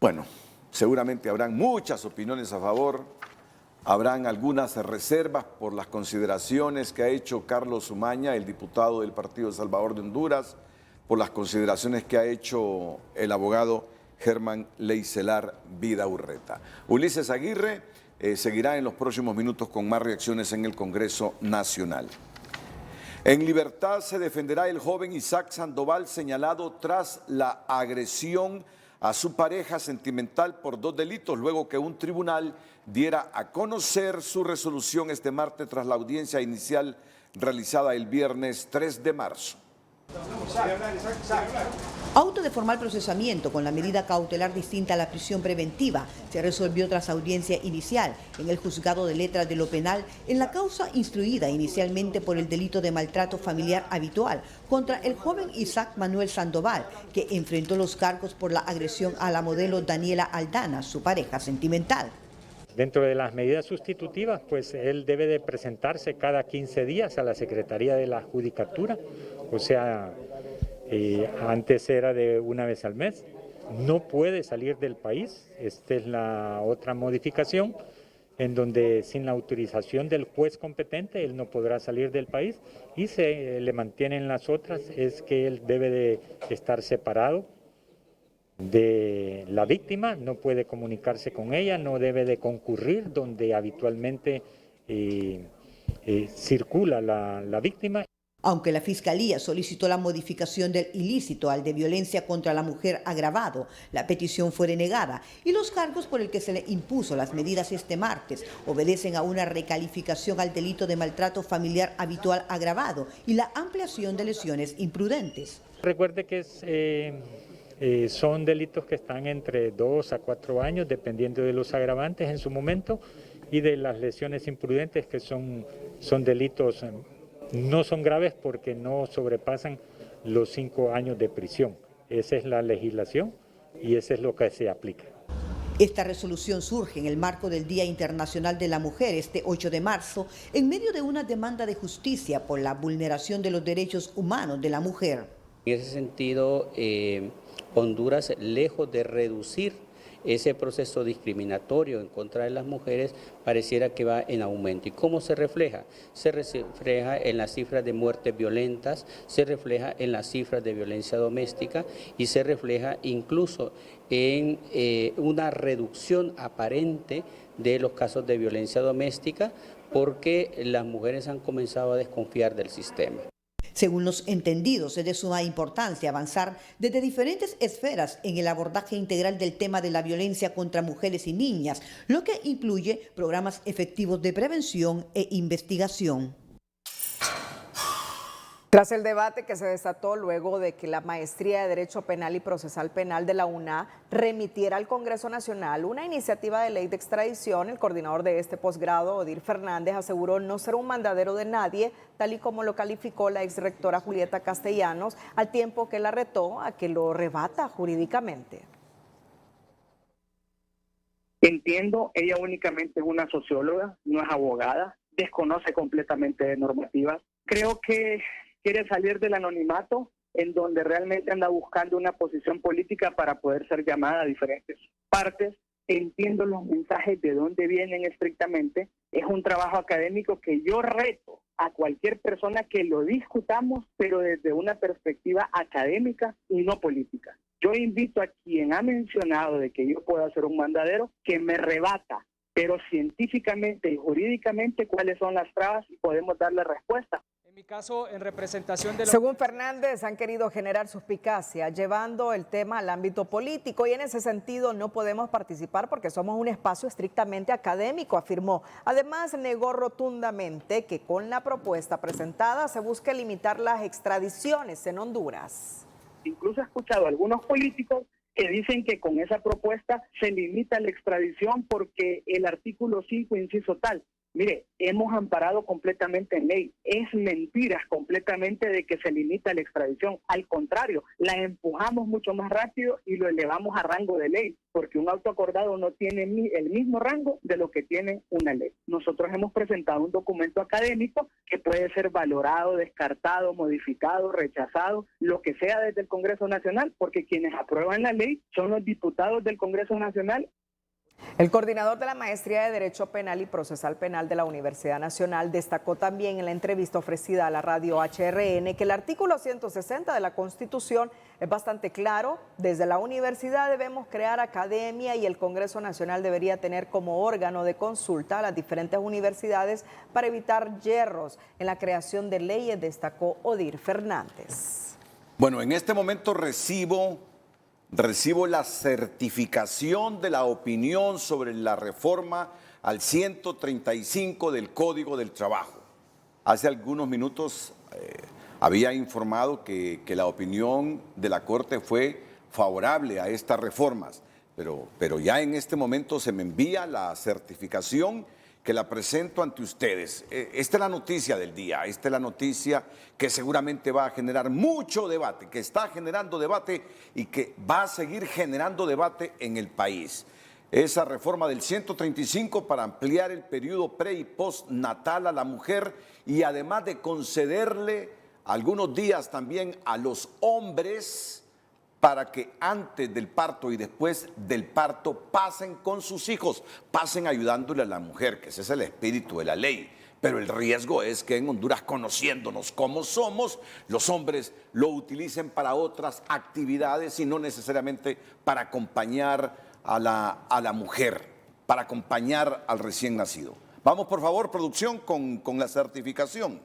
Bueno, seguramente habrán muchas opiniones a favor, habrán algunas reservas por las consideraciones que ha hecho Carlos Umaña, el diputado del Partido Salvador de Honduras, por las consideraciones que ha hecho el abogado Germán Leicelar Vidaurreta. Ulises Aguirre seguirá en los próximos minutos con más reacciones en el Congreso Nacional. En libertad se defenderá el joven Isaac Sandoval, señalado tras la agresión a su pareja sentimental por 2 delitos, luego que un tribunal diera a conocer su resolución este martes tras la audiencia inicial realizada el viernes 3 de marzo. Auto de formal procesamiento con la medida cautelar distinta a la prisión preventiva se resolvió tras audiencia inicial en el juzgado de letras de lo penal en la causa instruida inicialmente por el delito de maltrato familiar habitual contra el joven Isaac Manuel Sandoval, que enfrentó los cargos por la agresión a la modelo Daniela Aldana, su pareja sentimental. Dentro de las medidas sustitutivas, pues él debe de presentarse cada 15 días a la Secretaría de la Judicatura, o sea, antes era de una vez al mes. No puede salir del país. Esta es la otra modificación, en donde sin la autorización del juez competente él no podrá salir del país, y se le mantienen las otras, es que él debe de estar separado de la víctima, no puede comunicarse con ella, no debe de concurrir donde habitualmente circula la víctima. Aunque la Fiscalía solicitó la modificación del ilícito al de violencia contra la mujer agravado, la petición fue denegada y los cargos por el que se le impuso las medidas este martes obedecen a una recalificación al delito de maltrato familiar habitual agravado y la ampliación de lesiones imprudentes. Recuerde que son delitos que están entre 2 a 4 años, dependiendo de los agravantes en su momento, y de las lesiones imprudentes, que son delitos. No son graves porque no sobrepasan los 5 años de prisión. Esa es la legislación y eso es lo que se aplica. Esta resolución surge en el marco del Día Internacional de la Mujer, este 8 de marzo, en medio de una demanda de justicia por la vulneración de los derechos humanos de la mujer. En ese sentido, Honduras, lejos de reducir ese proceso discriminatorio en contra de las mujeres pareciera que va en aumento. ¿Y cómo se refleja? Se refleja en las cifras de muertes violentas, se refleja en las cifras de violencia doméstica y se refleja incluso en una reducción aparente de los casos de violencia doméstica porque las mujeres han comenzado a desconfiar del sistema. Según los entendidos, es de suma importancia avanzar desde diferentes esferas en el abordaje integral del tema de la violencia contra mujeres y niñas, lo que incluye programas efectivos de prevención e investigación. Tras el debate que se desató luego de que la Maestría de Derecho Penal y Procesal Penal de la UNA remitiera al Congreso Nacional una iniciativa de ley de extradición, el coordinador de este posgrado, Odir Fernández, aseguró no ser un mandadero de nadie, tal y como lo calificó la exrectora Julieta Castellanos, al tiempo que la retó a que lo rebata jurídicamente. Entiendo, ella únicamente es una socióloga, no es abogada, desconoce completamente de normativas. Creo que quiere salir del anonimato en donde realmente anda buscando una posición política para poder ser llamada a diferentes partes. Entiendo los mensajes de dónde vienen estrictamente. Es un trabajo académico que yo reto a cualquier persona que lo discutamos, pero desde una perspectiva académica y no política. Yo invito a quien ha mencionado de que yo pueda ser un mandadero que me rebata, pero científicamente y jurídicamente cuáles son las trabas y podemos darle respuesta. En mi caso, en representación de Según Fernández, han querido generar suspicacia, llevando el tema al ámbito político y en ese sentido no podemos participar porque somos un espacio estrictamente académico, afirmó. Además, negó rotundamente que con la propuesta presentada se busque limitar las extradiciones en Honduras. Incluso he escuchado a algunos políticos que dicen que con esa propuesta se limita la extradición porque el artículo 5, inciso tal. Mire, hemos amparado completamente en ley. Es mentira completamente de que se limita la extradición. Al contrario, la empujamos mucho más rápido y lo elevamos a rango de ley, porque un auto acordado no tiene el mismo rango de lo que tiene una ley. Nosotros hemos presentado un documento académico que puede ser valorado, descartado, modificado, rechazado, lo que sea desde el Congreso Nacional, porque quienes aprueban la ley son los diputados del Congreso Nacional. El coordinador de la Maestría de Derecho Penal y Procesal Penal de la Universidad Nacional destacó también en la entrevista ofrecida a la radio HRN que el artículo 160 de la Constitución es bastante claro. Desde la universidad debemos crear academia y el Congreso Nacional debería tener como órgano de consulta a las diferentes universidades para evitar yerros en la creación de leyes, destacó Odir Fernández. Bueno, en este momento recibo la certificación de la opinión sobre la reforma al 135 del Código del Trabajo. Hace algunos minutos había informado que la opinión de la Corte fue favorable a estas reformas, pero ya en este momento se me envía la certificación que la presento ante ustedes. Esta es la noticia del día, esta es la noticia que seguramente va a generar mucho debate, que está generando debate y que va a seguir generando debate en el país. Esa reforma del 135 para ampliar el periodo pre y postnatal a la mujer y además de concederle algunos días también a los hombres para que antes del parto y después del parto pasen con sus hijos, pasen ayudándole a la mujer, que ese es el espíritu de la ley. Pero el riesgo es que en Honduras, conociéndonos como somos, los hombres lo utilicen para otras actividades y no necesariamente para acompañar a la mujer, para acompañar al recién nacido. Vamos, por favor, producción, con la certificación.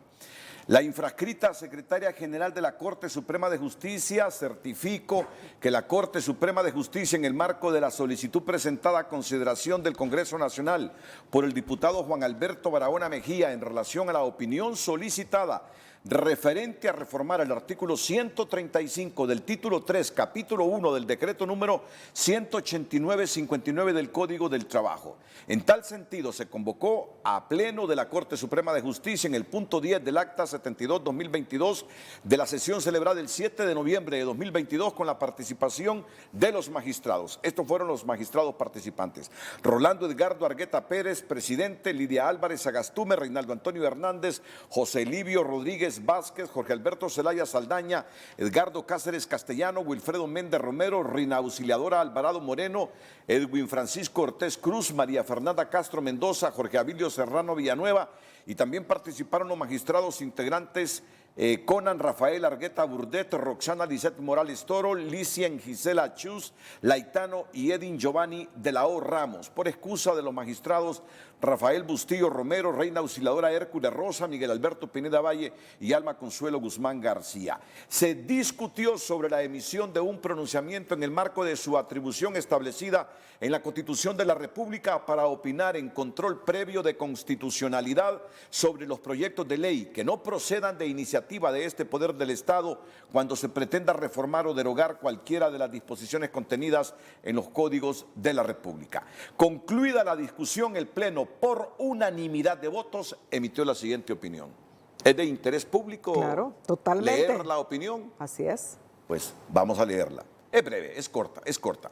La infrascrita secretaria general de la Corte Suprema de Justicia certificó que la Corte Suprema de Justicia, en el marco de la solicitud presentada a consideración del Congreso Nacional por el diputado Juan Alberto Barahona Mejía en relación a la opinión solicitada referente a reformar el artículo 135 del título 3, capítulo 1 del decreto número 189-59 del Código del Trabajo. En tal sentido, se convocó a pleno de la Corte Suprema de Justicia en el punto 10 del acta 72-2022 de la sesión celebrada el 7 de noviembre de 2022 con la participación de los magistrados. Estos fueron los magistrados participantes: Rolando Edgardo Argueta Pérez, presidente; Lidia Álvarez Agastume, Reinaldo Antonio Hernández, José Livio Rodríguez Rodríguez Vázquez, Jorge Alberto Zelaya Saldaña, Edgardo Cáceres Castellano, Wilfredo Méndez Romero, Reina Auxiliadora Alvarado Moreno, Edwin Francisco Ortiz Cruz, María Fernanda Castro Mendoza, Jorge Abilio Serrano Villanueva, y también participaron los magistrados integrantes Conan Rafael Argueta Burdet, Roxana Lisette Morales Toro, Licien Gisela Chus, Laitano y Edin Giovanni de la O. Ramos. Por excusa de los magistrados Rafael Bustillo Romero, Reina Auxiliadora Hércules Rosa, Miguel Alberto Pineda Valle y Alma Consuelo Guzmán García. Se discutió sobre la emisión de un pronunciamiento en el marco de su atribución establecida en la Constitución de la República para opinar en control previo de constitucionalidad sobre los proyectos de ley que no procedan de iniciativa de este poder del Estado cuando se pretenda reformar o derogar cualquiera de las disposiciones contenidas en los códigos de la República. Concluida la discusión, el Pleno, por unanimidad de votos, emitió la siguiente opinión. ¿Es de interés público leer la opinión? Así es. Pues vamos a leerla. Es breve, es corta, es corta.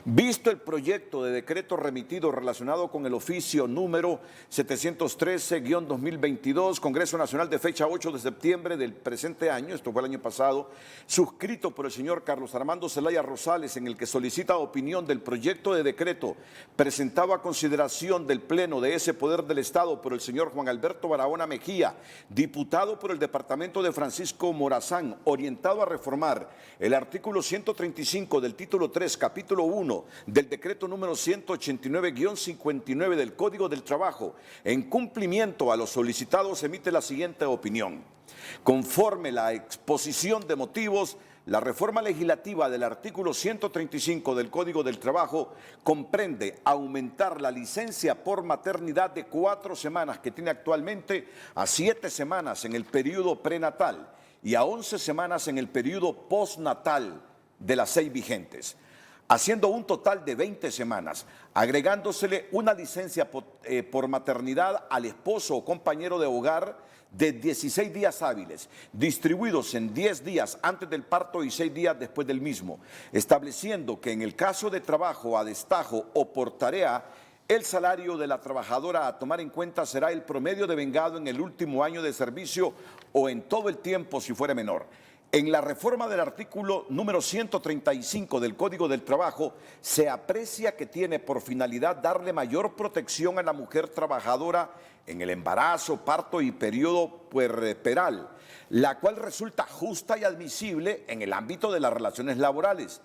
Visto el proyecto de decreto remitido relacionado con el oficio número 713-2022, Congreso Nacional de fecha 8 de septiembre del presente año, esto fue el año pasado, suscrito por el señor Carlos Armando Zelaya Rosales, en el que solicita opinión del proyecto de decreto presentado a consideración del Pleno de ese Poder del Estado por el señor Juan Alberto Barahona Mejía, diputado por el departamento de Francisco Morazán, orientado a reformar el artículo 135 del título 3, capítulo 1 del decreto número 189-59 del Código del Trabajo. En cumplimiento a lo solicitado, se emite la siguiente opinión. Conforme la exposición de motivos, la reforma legislativa del artículo 135 del Código del Trabajo comprende aumentar la licencia por maternidad de 4 semanas que tiene actualmente a 7 semanas en el periodo prenatal y a 11 semanas en el periodo postnatal de las 6 vigentes, haciendo un total de 20 semanas, agregándosele una licencia por maternidad al esposo o compañero de hogar de 16 días hábiles, distribuidos en 10 días antes del parto y 6 días después del mismo, estableciendo que en el caso de trabajo a destajo o por tarea, el salario de la trabajadora a tomar en cuenta será el promedio devengado en el último año de servicio o en todo el tiempo si fuera menor. En la reforma del artículo número 135 del Código del Trabajo se aprecia que tiene por finalidad darle mayor protección a la mujer trabajadora en el embarazo, parto y periodo puerperal, la cual resulta justa y admisible en el ámbito de las relaciones laborales.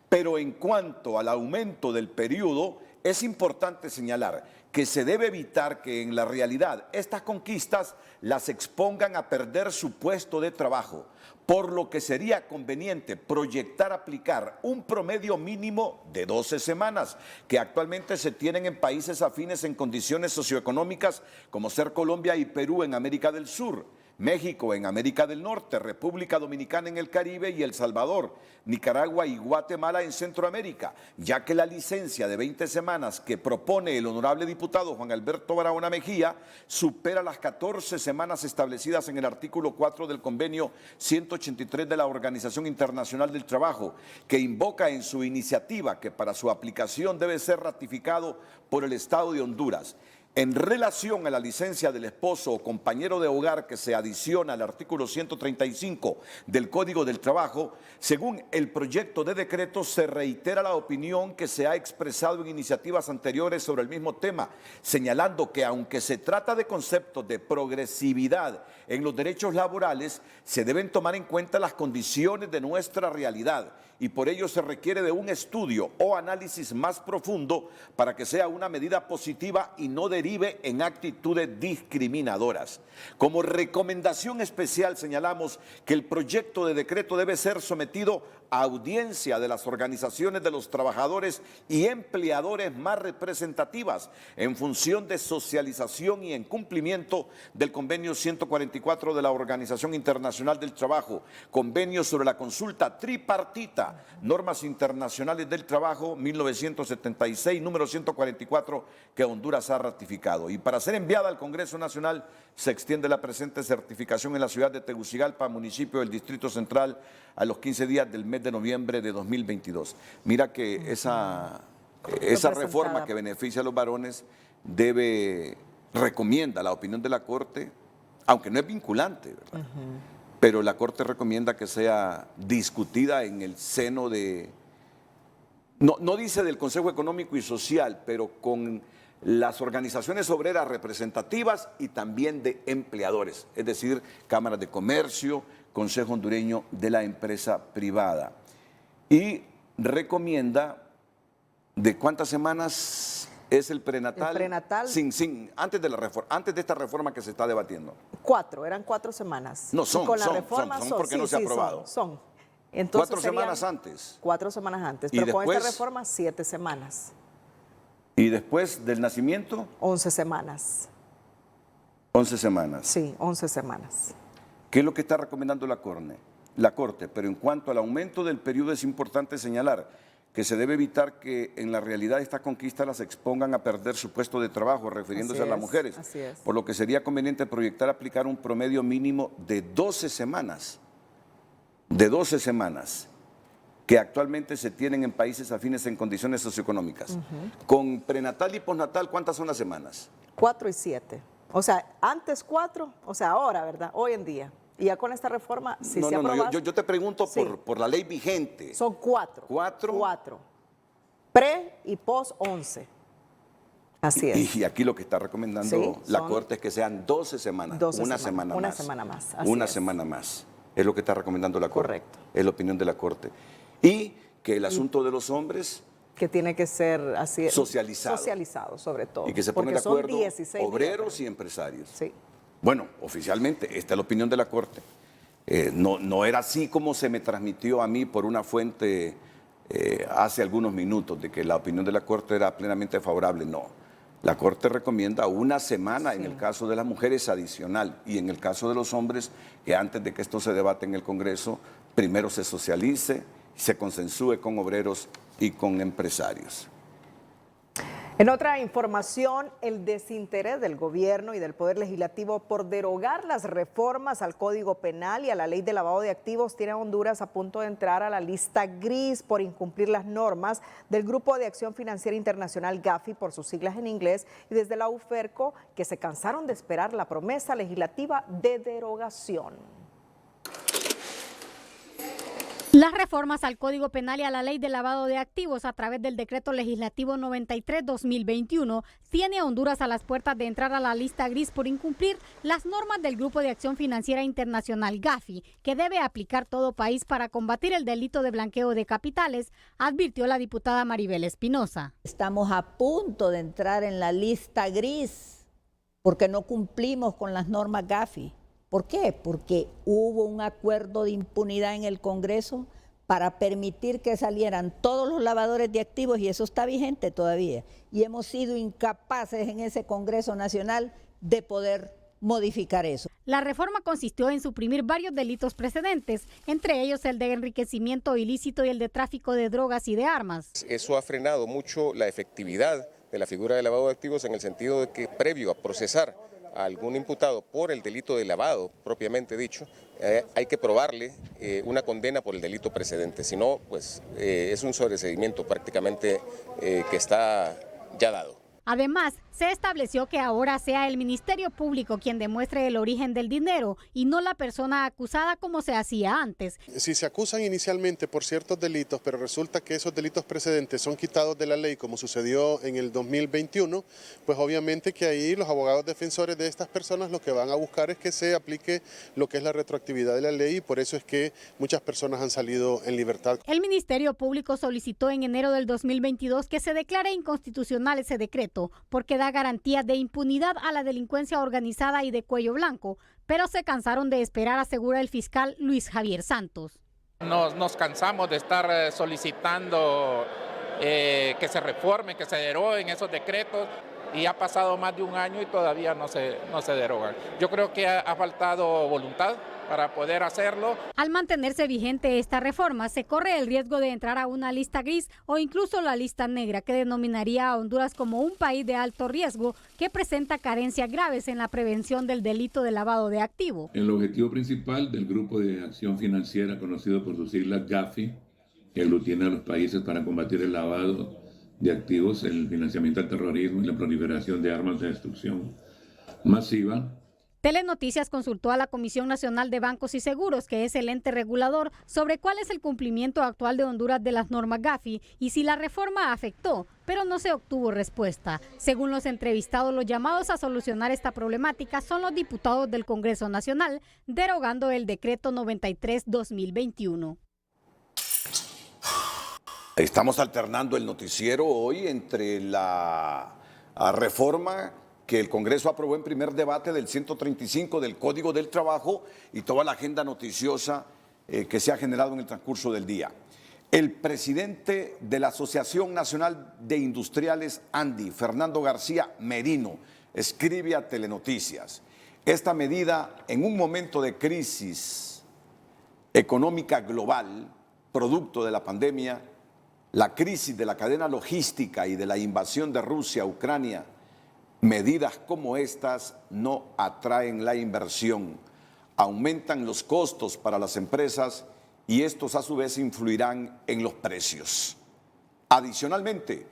Pero en cuanto al aumento del periodo, es importante señalar que se debe evitar que en la realidad estas conquistas las expongan a perder su puesto de trabajo, por lo que sería conveniente proyectar aplicar un promedio mínimo de 12 semanas, que actualmente se tienen en países afines en condiciones socioeconómicas como ser Colombia y Perú en América del Sur, México en América del Norte, República Dominicana en el Caribe y El Salvador, Nicaragua y Guatemala en Centroamérica, ya que la licencia de 20 semanas que propone el honorable diputado Juan Alberto Barahona Mejía supera las 14 semanas establecidas en el artículo 4 del convenio 183 de la Organización Internacional del Trabajo, que invoca en su iniciativa que para su aplicación debe ser ratificado por el Estado de Honduras. En relación a la licencia del esposo o compañero de hogar que se adiciona al artículo 135 del Código del Trabajo, según el proyecto de decreto se reitera la opinión que se ha expresado en iniciativas anteriores sobre el mismo tema, señalando que aunque se trata de conceptos de progresividad en los derechos laborales, se deben tomar en cuenta las condiciones de nuestra realidad y por ello se requiere de un estudio o análisis más profundo para que sea una medida positiva y no derive en actitudes discriminadoras. Como recomendación especial señalamos que el proyecto de decreto debe ser sometido a audiencia de las organizaciones de los trabajadores y empleadores más representativas en función de socialización y en cumplimiento del convenio 144 de la Organización Internacional del Trabajo, convenio sobre la consulta tripartita, normas internacionales del trabajo 1976, número 144, que Honduras ha ratificado. Y para ser enviada al Congreso Nacional se extiende la presente certificación en la ciudad de Tegucigalpa, municipio del Distrito Central, a los 15 días del mes de noviembre de 2022. Mira que esa reforma que beneficia a los varones recomienda la opinión de la Corte aunque no es vinculante, ¿verdad? Pero la Corte recomienda que sea discutida en el seno de, no dice del Consejo Económico y Social, pero con las organizaciones obreras representativas y también de empleadores, es decir, cámaras de comercio, Consejo Hondureño de la Empresa Privada. Y recomienda de cuántas semanas es el prenatal, antes de esta reforma que se está debatiendo. Eran 4 semanas. No, son, y con la reforma son porque no se ha aprobado. Son. Entonces 4 semanas antes. 4 semanas antes, Y pero después, con esta reforma 7 semanas. ¿Y después del nacimiento? 11 semanas. 11 semanas. Sí, 11 semanas. ¿Qué es lo que está recomendando la Corte? Pero en cuanto al aumento del periodo es importante señalar que se debe evitar que en la realidad estas conquistas las expongan a perder su puesto de trabajo, refiriéndose a las mujeres. Así es. Por lo que sería conveniente proyectar aplicar un promedio mínimo de 12 semanas. De 12 semanas. Que actualmente se tienen en países afines en condiciones socioeconómicas. Con prenatal y postnatal, ¿cuántas son las semanas? 4 y 7. O sea, antes 4, o sea, ahora, ¿verdad? Hoy en día. Y ya con esta reforma, si se aprueba... Yo te pregunto por la ley vigente. Son 4. 4. 4. Pre y post 11. Así es. Y aquí lo que está recomendando la Corte es que sean 12 semanas. 12 una semanas. semana más. Una semana más. Así Una es. semana más. Es lo que está recomendando la Corte. Correcto. Es la opinión de la Corte. Y que el asunto de los hombres... Que tiene que ser así. Socializado. Socializado, sobre todo. Y que se pongan de porque acuerdo son 16 obreros días. y empresarios. Sí. Bueno, oficialmente, esta es la opinión de la Corte. No era así como se me transmitió a mí por una fuente hace algunos minutos, de que la opinión de la Corte era plenamente favorable. No. La Corte recomienda una semana en el caso de las mujeres adicional y en el caso de los hombres, que antes de que esto se debate en el Congreso, primero se socialice, se consensúe con obreros y con empresarios. En otra información, el desinterés del gobierno y del Poder Legislativo por derogar las reformas al Código Penal y a la Ley de Lavado de Activos tiene a Honduras a punto de entrar a la lista gris por incumplir las normas del Grupo de Acción Financiera Internacional GAFI, por sus siglas en inglés, y desde la UFERCO, que se cansaron de esperar la promesa legislativa de derogación. Las reformas al Código Penal y a la Ley de Lavado de Activos a través del Decreto Legislativo 93-2021 tiene a Honduras a las puertas de entrar a la lista gris por incumplir las normas del Grupo de Acción Financiera Internacional GAFI, que debe aplicar todo país para combatir el delito de blanqueo de capitales, advirtió la diputada Maribel Espinosa. Estamos a punto de entrar en la lista gris porque no cumplimos con las normas GAFI. ¿Por qué? Porque hubo un acuerdo de impunidad en el Congreso para permitir que salieran todos los lavadores de activos y eso está vigente todavía. Y hemos sido incapaces en ese Congreso Nacional de poder modificar eso. La reforma consistió en suprimir varios delitos precedentes, entre ellos el de enriquecimiento ilícito y el de tráfico de drogas y de armas. Eso ha frenado mucho la efectividad de la figura de lavado de activos en el sentido de que previo a procesar a algún imputado por el delito de lavado, propiamente dicho, hay que probarle una condena por el delito precedente, si no, pues es un sobreseimiento prácticamente que está ya dado. Además, se estableció que ahora sea el Ministerio Público quien demuestre el origen del dinero y no la persona acusada como se hacía antes. Si se acusan inicialmente por ciertos delitos, pero resulta que esos delitos precedentes son quitados de la ley, como sucedió en el 2021, pues obviamente que ahí los abogados defensores de estas personas lo que van a buscar es que se aplique lo que es la retroactividad de la ley y por eso es que muchas personas han salido en libertad. El Ministerio Público solicitó en enero del 2022 que se declare inconstitucional ese decreto porque da garantía de impunidad a la delincuencia organizada y de cuello blanco, pero se cansaron de esperar, asegura el fiscal Luis Javier Santos. Nos cansamos de estar solicitando que se reformen, que se deroguen esos decretos y ha pasado más de un año y todavía no se derogan. Yo creo que ha faltado voluntad para poder hacerlo. Al mantenerse vigente esta reforma, se corre el riesgo de entrar a una lista gris o incluso la lista negra, que denominaría a Honduras como un país de alto riesgo que presenta carencias graves en la prevención del delito de lavado de activos. El objetivo principal del Grupo de Acción Financiera, conocido por sus siglas GAFI, que aglutina a los países para combatir el lavado de activos, el financiamiento al terrorismo y la proliferación de armas de destrucción masiva, Telenoticias consultó a la Comisión Nacional de Bancos y Seguros, que es el ente regulador, sobre cuál es el cumplimiento actual de Honduras de las normas Gafi y si la reforma afectó, pero no se obtuvo respuesta. Según los entrevistados, los llamados a solucionar esta problemática son los diputados del Congreso Nacional, derogando el decreto 93/2021. Estamos alternando el noticiero hoy entre la reforma que el Congreso aprobó en primer debate del 135 del Código del Trabajo y toda la agenda noticiosa que se ha generado en el transcurso del día. El presidente de la Asociación Nacional de Industriales ANDI, Fernando García Merino, escribe a Telenoticias: esta medida, en un momento de crisis económica global, producto de la pandemia, la crisis de la cadena logística y de la invasión de Rusia a Ucrania, medidas como estas no atraen la inversión, aumentan los costos para las empresas y estos a su vez influirán en los precios. Adicionalmente,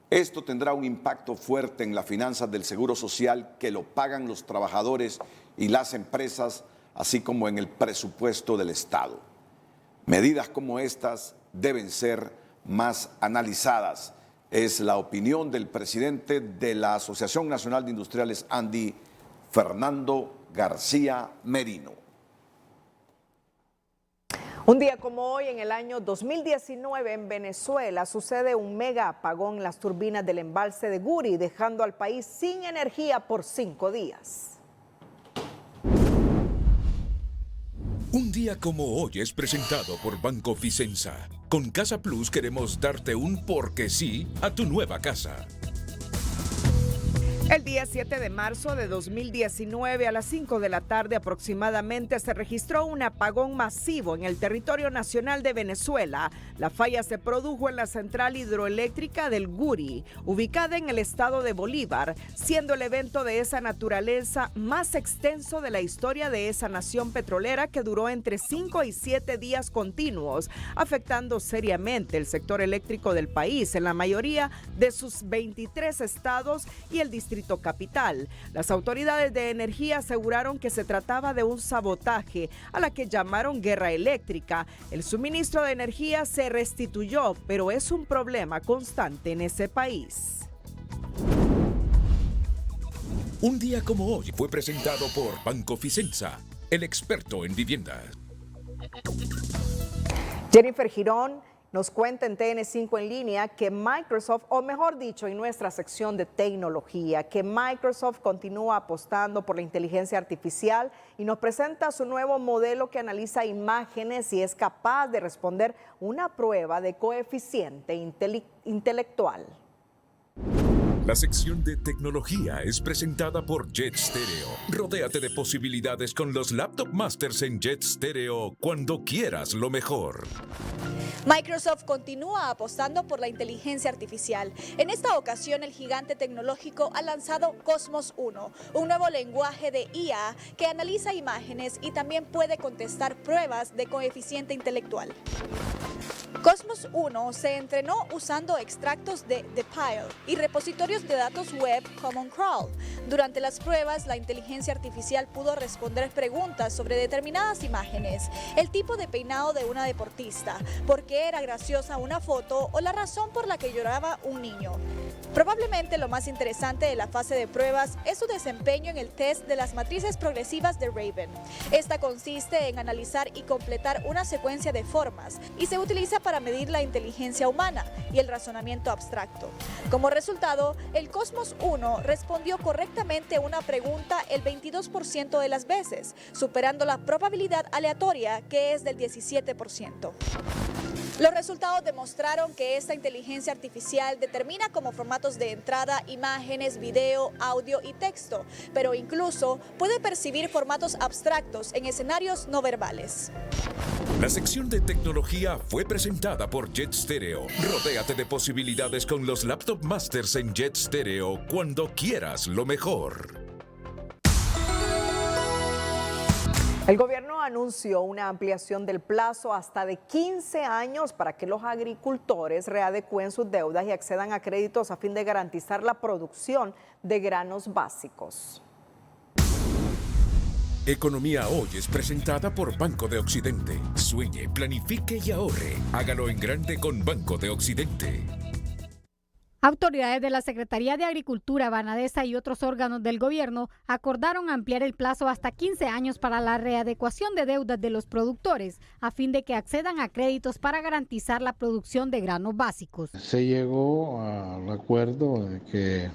esto tendrá un impacto fuerte en las finanzas del Seguro Social que lo pagan los trabajadores y las empresas, así como en el presupuesto del Estado. Medidas como estas deben ser más analizadas. Es la opinión del presidente de la Asociación Nacional de Industriales ANDI, Fernando García Merino. Un día como hoy, en el año 2019, en Venezuela, sucede un mega apagón en las turbinas del embalse de Guri, dejando al país sin energía por 5 días. Un día como hoy es presentado por Banco Vicenza. Con Casa Plus queremos darte un porque sí a tu nueva casa. El día 7 de marzo de 2019 a las 5 de la tarde aproximadamente se registró un apagón masivo en el territorio nacional de Venezuela. La falla se produjo en la central hidroeléctrica del Guri, ubicada en el estado de Bolívar, siendo el evento de esa naturaleza más extenso de la historia de esa nación petrolera, que duró entre 5 y 7 días continuos, afectando seriamente el sector eléctrico del país en la mayoría de sus 23 estados y el distrito capital. Las autoridades de energía aseguraron que se trataba de un sabotaje, a la que llamaron guerra eléctrica. El suministro de energía se restituyó, pero es un problema constante en ese país. Un día como hoy fue presentado por Banco Vicenza, el experto en viviendas. Jennifer Girón nos cuenta en TN5 en línea que Microsoft, o mejor dicho, en nuestra sección de tecnología, que Microsoft continúa apostando por la inteligencia artificial y nos presenta su nuevo modelo que analiza imágenes y es capaz de responder una prueba de coeficiente intelectual. La sección de tecnología es presentada por Jet Stereo. Rodéate de posibilidades con los Laptop Masters en Jet Stereo cuando quieras lo mejor. Microsoft continúa apostando por la inteligencia artificial. En esta ocasión, el gigante tecnológico ha lanzado Cosmos 1, un nuevo lenguaje de IA que analiza imágenes y también puede contestar pruebas de coeficiente intelectual. Cosmos 1 se entrenó usando extractos de The Pile y repositorios de datos web Common Crawl. Durante las pruebas, la inteligencia artificial pudo responder preguntas sobre determinadas imágenes, el tipo de peinado de una deportista, por qué era graciosa una foto o la razón por la que lloraba un niño. Probablemente lo más interesante de la fase de pruebas es su desempeño en el test de las matrices progresivas de Raven. Esta consiste en analizar y completar una secuencia de formas y se utiliza para medir la inteligencia humana y el razonamiento abstracto. Como resultado, el Cosmos 1 respondió correctamente una pregunta el 22% de las veces, superando la probabilidad aleatoria, que es del 17%. Los resultados demostraron que esta inteligencia artificial determina como formatos de entrada imágenes, video, audio y texto, pero incluso puede percibir formatos abstractos en escenarios no verbales. La sección de tecnología fue presentada por Jet Stereo. Rodéate de posibilidades con los Laptop Masters en Jet Stereo cuando quieras lo mejor. El gobierno anunció una ampliación del plazo hasta de 15 años para que los agricultores readecúen sus deudas y accedan a créditos a fin de garantizar la producción de granos básicos. Economía Hoy es presentada por Banco de Occidente. Sueñe, planifique y ahorre. Hágalo en grande con Banco de Occidente. Autoridades de la Secretaría de Agricultura, Banadesa y otros órganos del gobierno acordaron ampliar el plazo hasta 15 años para la readecuación de deudas de los productores, a fin de que accedan a créditos para garantizar la producción de granos básicos. Se llegó al acuerdo de que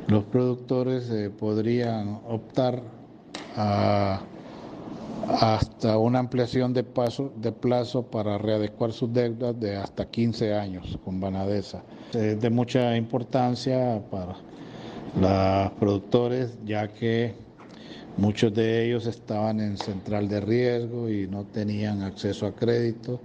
los productores podrían optar hasta una ampliación de plazo para readecuar sus deudas de hasta 15 años con Banadesa. Es de mucha importancia para los productores, ya que muchos de ellos estaban en central de riesgo y no tenían acceso a crédito.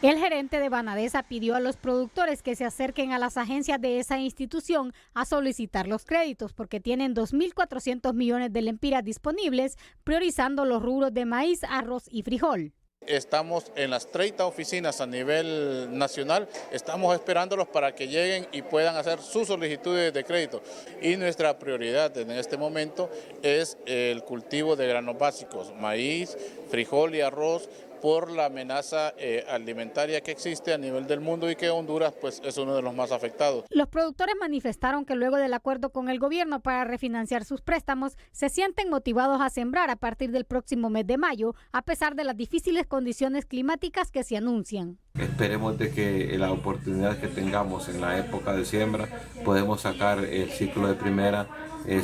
El gerente de Banadesa pidió a los productores que se acerquen a las agencias de esa institución a solicitar los créditos porque tienen 2.400 millones de lempiras disponibles, priorizando los rubros de maíz, arroz y frijol. Estamos en las 30 oficinas a nivel nacional, estamos esperándolos para que lleguen y puedan hacer sus solicitudes de crédito. Y nuestra prioridad en este momento es el cultivo de granos básicos, maíz, frijol y arroz, por la amenaza alimentaria que existe a nivel del mundo y que Honduras pues es uno de los más afectados. Los productores manifestaron que luego del acuerdo con el gobierno para refinanciar sus préstamos, se sienten motivados a sembrar a partir del próximo mes de mayo, a pesar de las difíciles condiciones climáticas que se anuncian. Esperemos de que la oportunidad que tengamos en la época de siembra, podemos sacar el ciclo de primera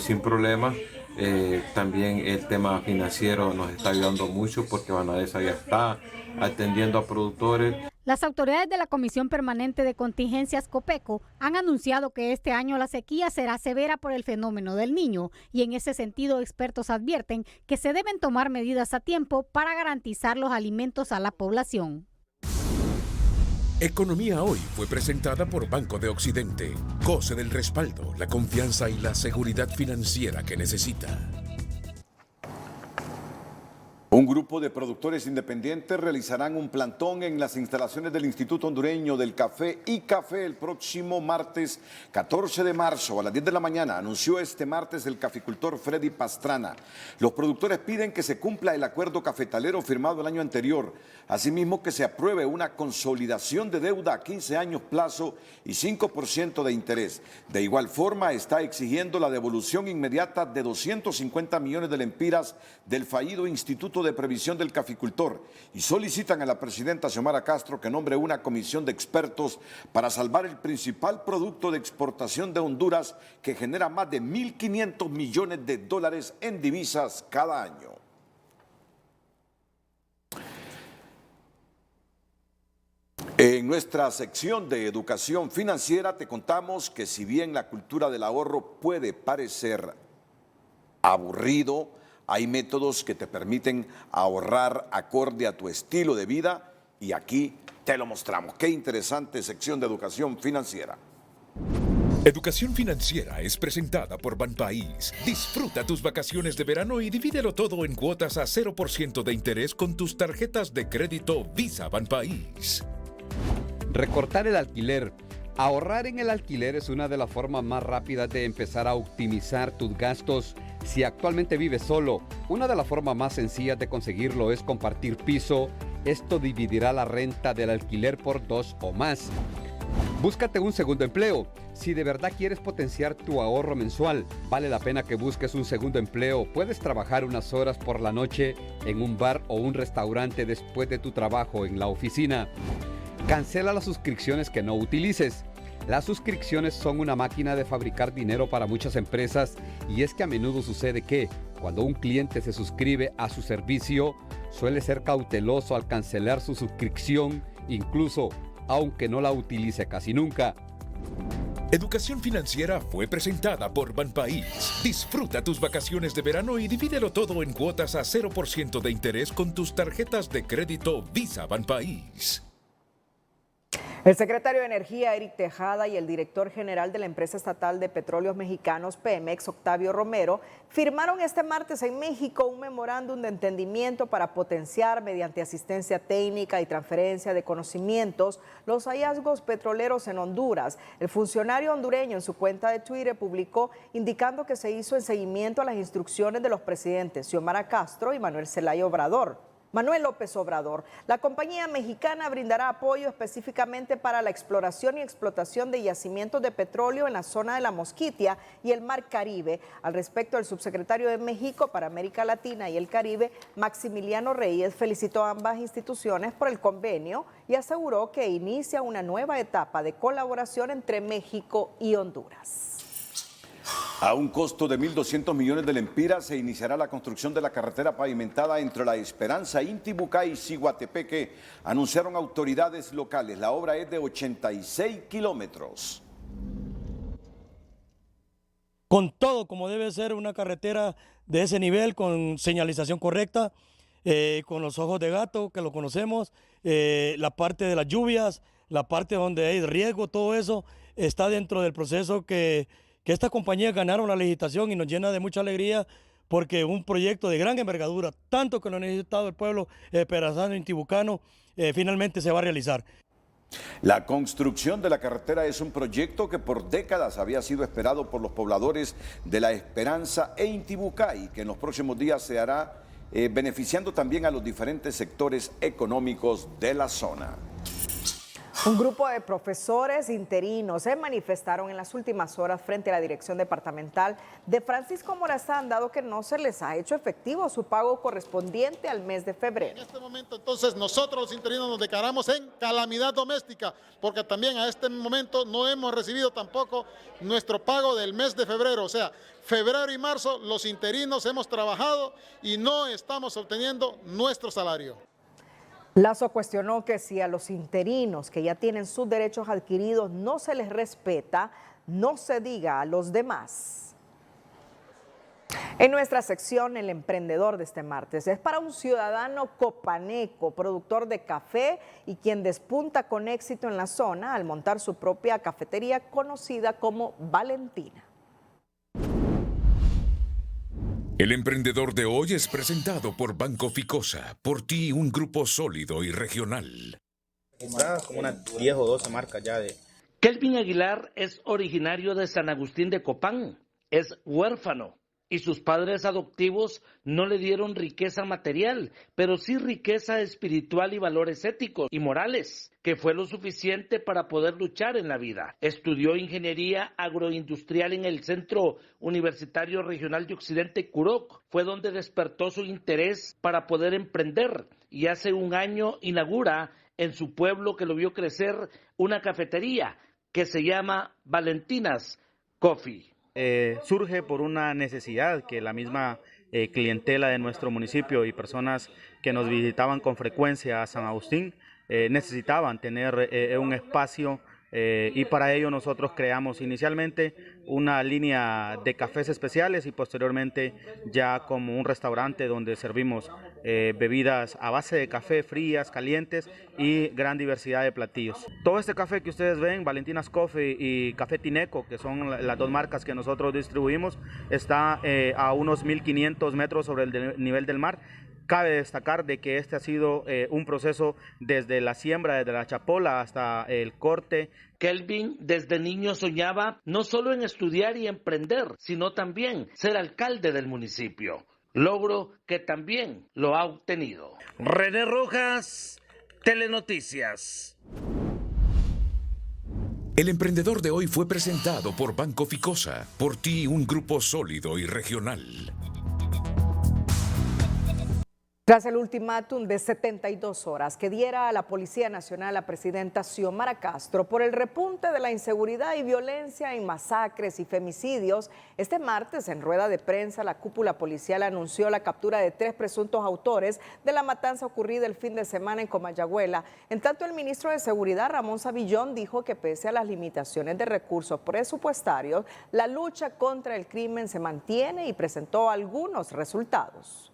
sin problema. También el tema financiero nos está ayudando mucho porque Banadesa ya está atendiendo a productores. Las autoridades de la Comisión Permanente de Contingencias COPECO han anunciado que este año la sequía será severa por el fenómeno del Niño y en ese sentido expertos advierten que se deben tomar medidas a tiempo para garantizar los alimentos a la población. Economía Hoy fue presentada por Banco de Occidente. Goce del respaldo, la confianza y la seguridad financiera que necesita. Un grupo de productores independientes realizarán un plantón en las instalaciones del Instituto Hondureño del Café y Café el próximo martes 14 de marzo a las 10 de la mañana, anunció este martes el caficultor Freddy Pastrana. Los productores piden que se cumpla el acuerdo cafetalero firmado el año anterior, asimismo que se apruebe una consolidación de deuda a 15 años plazo y 5% de interés. De igual forma, está exigiendo la devolución inmediata de 250 millones de lempiras del fallido Instituto de Previsión del Caficultor y solicitan a la presidenta Xiomara Castro que nombre una comisión de expertos para salvar el principal producto de exportación de Honduras que genera más de 1.500 millones de dólares en divisas cada año. En nuestra sección de educación financiera te contamos que si bien la cultura del ahorro puede parecer aburrido, hay métodos que te permiten ahorrar acorde a tu estilo de vida y aquí te lo mostramos. Qué interesante sección de educación financiera. Educación Financiera es presentada por Banpaís. Disfruta tus vacaciones de verano y divídelo todo en cuotas a 0% de interés con tus tarjetas de crédito Visa Banpaís. Recortar el alquiler. Ahorrar en el alquiler es una de las formas más rápidas de empezar a optimizar tus gastos. Si actualmente vives solo, una de las formas más sencillas de conseguirlo es compartir piso. Esto dividirá la renta del alquiler por 2 o más. Búscate un segundo empleo. Si de verdad quieres potenciar tu ahorro mensual, vale la pena que busques un segundo empleo. Puedes trabajar unas horas por la noche en un bar o un restaurante después de tu trabajo en la oficina. Cancela las suscripciones que no utilices. Las suscripciones son una máquina de fabricar dinero para muchas empresas y es que a menudo sucede que cuando un cliente se suscribe a su servicio, suele ser cauteloso al cancelar su suscripción, incluso aunque no la utilice casi nunca. Educación Financiera fue presentada por Banpaís. Disfruta tus vacaciones de verano y divídelo todo en cuotas a 0% de interés con tus tarjetas de crédito Visa Banpaís. El secretario de Energía, Eric Tejada, y el director general de la empresa estatal de petróleos mexicanos, Pemex, Octavio Romero, firmaron este martes en México un memorándum de entendimiento para potenciar, mediante asistencia técnica y transferencia de conocimientos, los hallazgos petroleros en Honduras. El funcionario hondureño en su cuenta de Twitter publicó indicando que se hizo en seguimiento a las instrucciones de los presidentes Xiomara Castro y Manuel López Obrador. La compañía mexicana brindará apoyo específicamente para la exploración y explotación de yacimientos de petróleo en la zona de La Mosquitia y el Mar Caribe. Al respecto, el subsecretario de México para América Latina y el Caribe, Maximiliano Reyes, felicitó a ambas instituciones por el convenio y aseguró que inicia una nueva etapa de colaboración entre México y Honduras. A un costo de 1.200 millones de lempiras se iniciará la construcción de la carretera pavimentada entre La Esperanza, Intibucá y Ciguatepeque, anunciaron autoridades locales. La obra es de 86 kilómetros. Con todo, como debe ser una carretera de ese nivel, con señalización correcta, con los ojos de gato, que lo conocemos, la parte de las lluvias, la parte donde hay riesgo, todo eso está dentro del proceso que estas compañías ganaron la licitación y nos llena de mucha alegría porque un proyecto de gran envergadura, tanto que lo ha necesitado el pueblo perazano y intibucano, finalmente se va a realizar. La construcción de la carretera es un proyecto que por décadas había sido esperado por los pobladores de La Esperanza e Intibucá y que en los próximos días se hará beneficiando también a los diferentes sectores económicos de la zona. Un grupo de profesores interinos se manifestaron en las últimas horas frente a la dirección departamental de Francisco Morazán, dado que no se les ha hecho efectivo su pago correspondiente al mes de febrero. En este momento, entonces, nosotros los interinos nos declaramos en calamidad doméstica, porque también a este momento no hemos recibido tampoco nuestro pago del mes de febrero. O sea, febrero y marzo los interinos hemos trabajado y no estamos obteniendo nuestro salario. Lazo cuestionó que si a los interinos que ya tienen sus derechos adquiridos no se les respeta, no se diga a los demás. En nuestra sección, el emprendedor de este martes es para un ciudadano copaneco, productor de café y quien despunta con éxito en la zona al montar su propia cafetería conocida como Valentina. El emprendedor de hoy es presentado por Banco Ficosa, por ti un grupo sólido y regional. Está como unas 10 o 12 marcas ya de... Kelvin Aguilar es originario de San Agustín de Copán, es huérfano y sus padres adoptivos no le dieron riqueza material, pero sí riqueza espiritual y valores éticos y morales, que fue lo suficiente para poder luchar en la vida. Estudió ingeniería agroindustrial en el Centro Universitario Regional de Occidente Curoc. Fue donde despertó su interés para poder emprender y hace un año inaugura en su pueblo, que lo vio crecer, una cafetería que se llama Valentinas Coffee. Surge por una necesidad que la misma clientela de nuestro municipio y personas que nos visitaban con frecuencia a San Agustín necesitaban tener un espacio y para ello nosotros creamos inicialmente una línea de cafés especiales y posteriormente ya como un restaurante donde servimos bebidas a base de café, frías, calientes y gran diversidad de platillos. Todo este café que ustedes ven, Valentinas Coffee y Café Tineco, que son las dos marcas que nosotros distribuimos, está a unos 1.500 metros sobre el nivel del mar. Cabe destacar de que este ha sido un proceso desde la siembra, desde la chapola hasta el corte. Kelvin desde niño soñaba no solo en estudiar y emprender, sino también ser alcalde del municipio, logro que también lo ha obtenido. René Rojas, Telenoticias. El emprendedor de hoy fue presentado por Banco Ficosa, por ti un grupo sólido y regional. Tras el ultimátum de 72 horas que diera a la Policía Nacional la presidenta Xiomara Castro por el repunte de la inseguridad y violencia en masacres y femicidios, este martes en rueda de prensa la cúpula policial anunció la captura de 3 presuntos autores de la matanza ocurrida el fin de semana en Comayagüela. En tanto, el ministro de Seguridad, Ramón Savillón, dijo que pese a las limitaciones de recursos presupuestarios, la lucha contra el crimen se mantiene y presentó algunos resultados.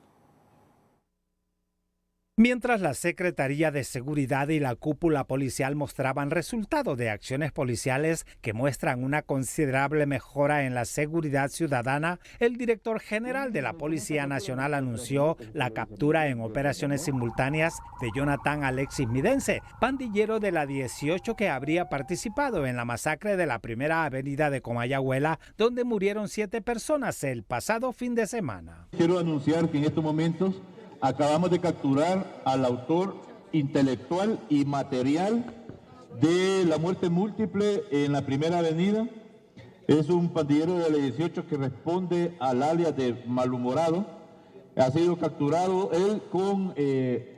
Mientras la Secretaría de Seguridad y la cúpula policial mostraban resultados de acciones policiales que muestran una considerable mejora en la seguridad ciudadana, el director general de la Policía Nacional anunció la captura en operaciones simultáneas de Jonathan Alexis Midense, pandillero de la 18 que habría participado en la masacre de la Primera Avenida de Comayagüela, donde murieron 7 personas el pasado fin de semana. Quiero anunciar que en estos momentos acabamos de capturar al autor intelectual y material de la muerte múltiple en la Primera Avenida. Es un pandillero de la 18 que responde al alias de Malhumorado. Ha sido capturado él con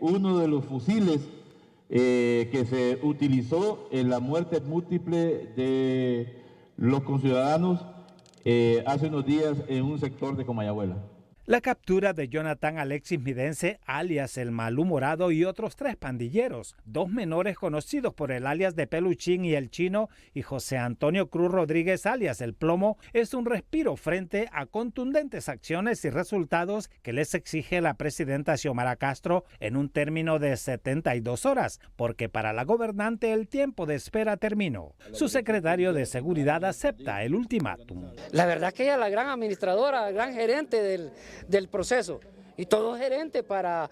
uno de los fusiles que se utilizó en la muerte múltiple de los conciudadanos hace unos días en un sector de Comayagüela. La captura de Jonathan Alexis Midense, alias el Malhumorado, y otros 3 pandilleros, 2 menores conocidos por el alias de Peluchín y el Chino, y José Antonio Cruz Rodríguez, alias el Plomo, es un respiro frente a contundentes acciones y resultados que les exige la presidenta Xiomara Castro en un término de 72 horas, porque para la gobernante el tiempo de espera terminó. Su secretario de Seguridad acepta el ultimátum. La verdad es que ella es la gran administradora, el gran gerente del proceso, y todo gerente para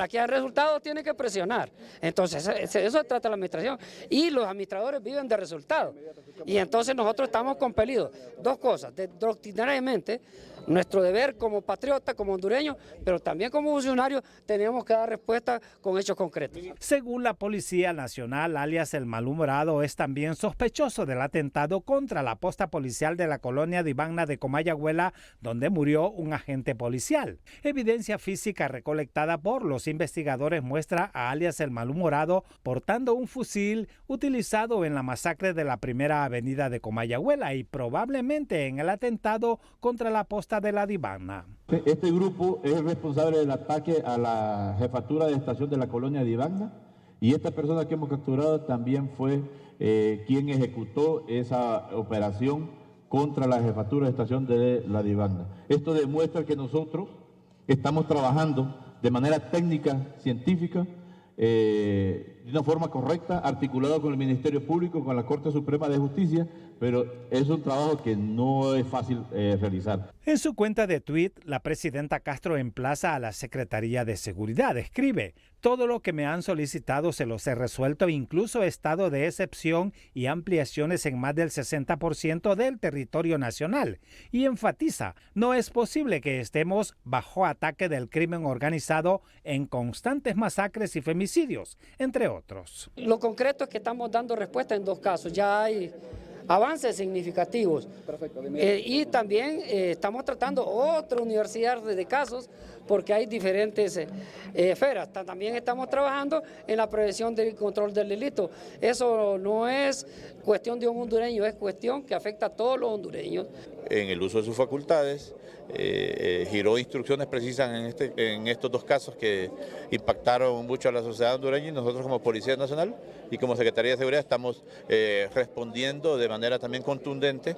que haya resultados tiene que presionar. Entonces eso trata la administración, y los administradores viven de resultados, y entonces nosotros estamos compelidos, 2 cosas, doctrinariamente nuestro deber como patriota, como hondureños, pero también como funcionarios tenemos que dar respuesta con hechos concretos. Según la Policía Nacional, alias el Malhumorado es también sospechoso del atentado contra la posta policial de la colonia Divagna de Comayagüela, donde murió un agente policial. Evidencia física recolectada por los investigadores muestra a alias el Malhumorado portando un fusil utilizado en la masacre de la Primera Avenida de Comayagüela y probablemente en el atentado contra la posta de la Divagna. Este grupo es el responsable del ataque a la jefatura de estación de la colonia Divagna, y esta persona que hemos capturado también fue quien ejecutó esa operación contra la jefatura de estación de la Divagna. Esto demuestra que nosotros estamos trabajando de manera técnica, científica, de una forma correcta, articulado con el Ministerio Público, con la Corte Suprema de Justicia, pero es un trabajo que no es fácil realizar. En su cuenta de Twitter, la presidenta Castro emplaza a la Secretaría de Seguridad. Escribe: todo lo que me han solicitado se los he resuelto, incluso estado de excepción y ampliaciones en más del 60% del territorio nacional. Y enfatiza: no es posible que estemos bajo ataque del crimen organizado en constantes masacres y femicidios, entre otros. Lo concreto es que estamos dando respuesta en 2 casos. Ya hay avances significativos. Y también estamos tratando otra universidad de casos porque hay diferentes esferas. También estamos trabajando en la prevención del control del delito. Eso no es cuestión de un hondureño, es cuestión que afecta a todos los hondureños. En el uso de sus facultades, giró instrucciones precisas en estos 2 casos que impactaron mucho a la sociedad hondureña, y nosotros como Policía Nacional y como Secretaría de Seguridad estamos respondiendo de manera también contundente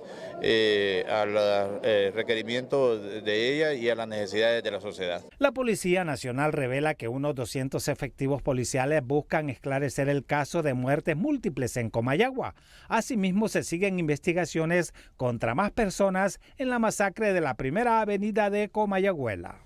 al requerimiento de ella y a las necesidades de la sociedad. La Policía Nacional revela que unos 200 efectivos policiales buscan esclarecer el caso de muertes múltiples en Comayagua. Asimismo, se siguen investigaciones contra más personas en la masacre de la Primera Avenida de Comayagüela.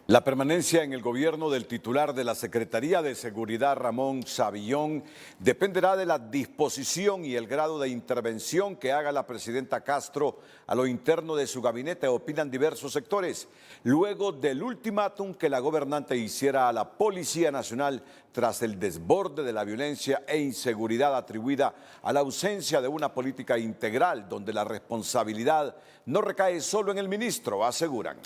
La permanencia en el gobierno del titular de la Secretaría de Seguridad, Ramón Sabillón, dependerá de la disposición y el grado de intervención que haga la presidenta Castro a lo interno de su gabinete, opinan diversos sectores, luego del ultimátum que la gobernante hiciera a la Policía Nacional tras el desborde de la violencia e inseguridad atribuida a la ausencia de una política integral donde la responsabilidad no recae solo en el ministro, aseguran.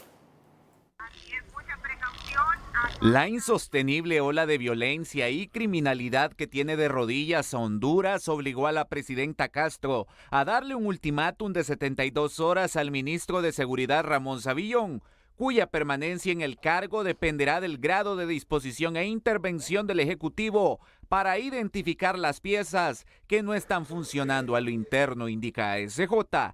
La insostenible ola de violencia y criminalidad que tiene de rodillas a Honduras obligó a la presidenta Castro a darle un ultimátum de 72 horas al ministro de Seguridad Ramón Sabillón, cuya permanencia en el cargo dependerá del grado de disposición e intervención del Ejecutivo para identificar las piezas que no están funcionando a lo interno, indica SJ.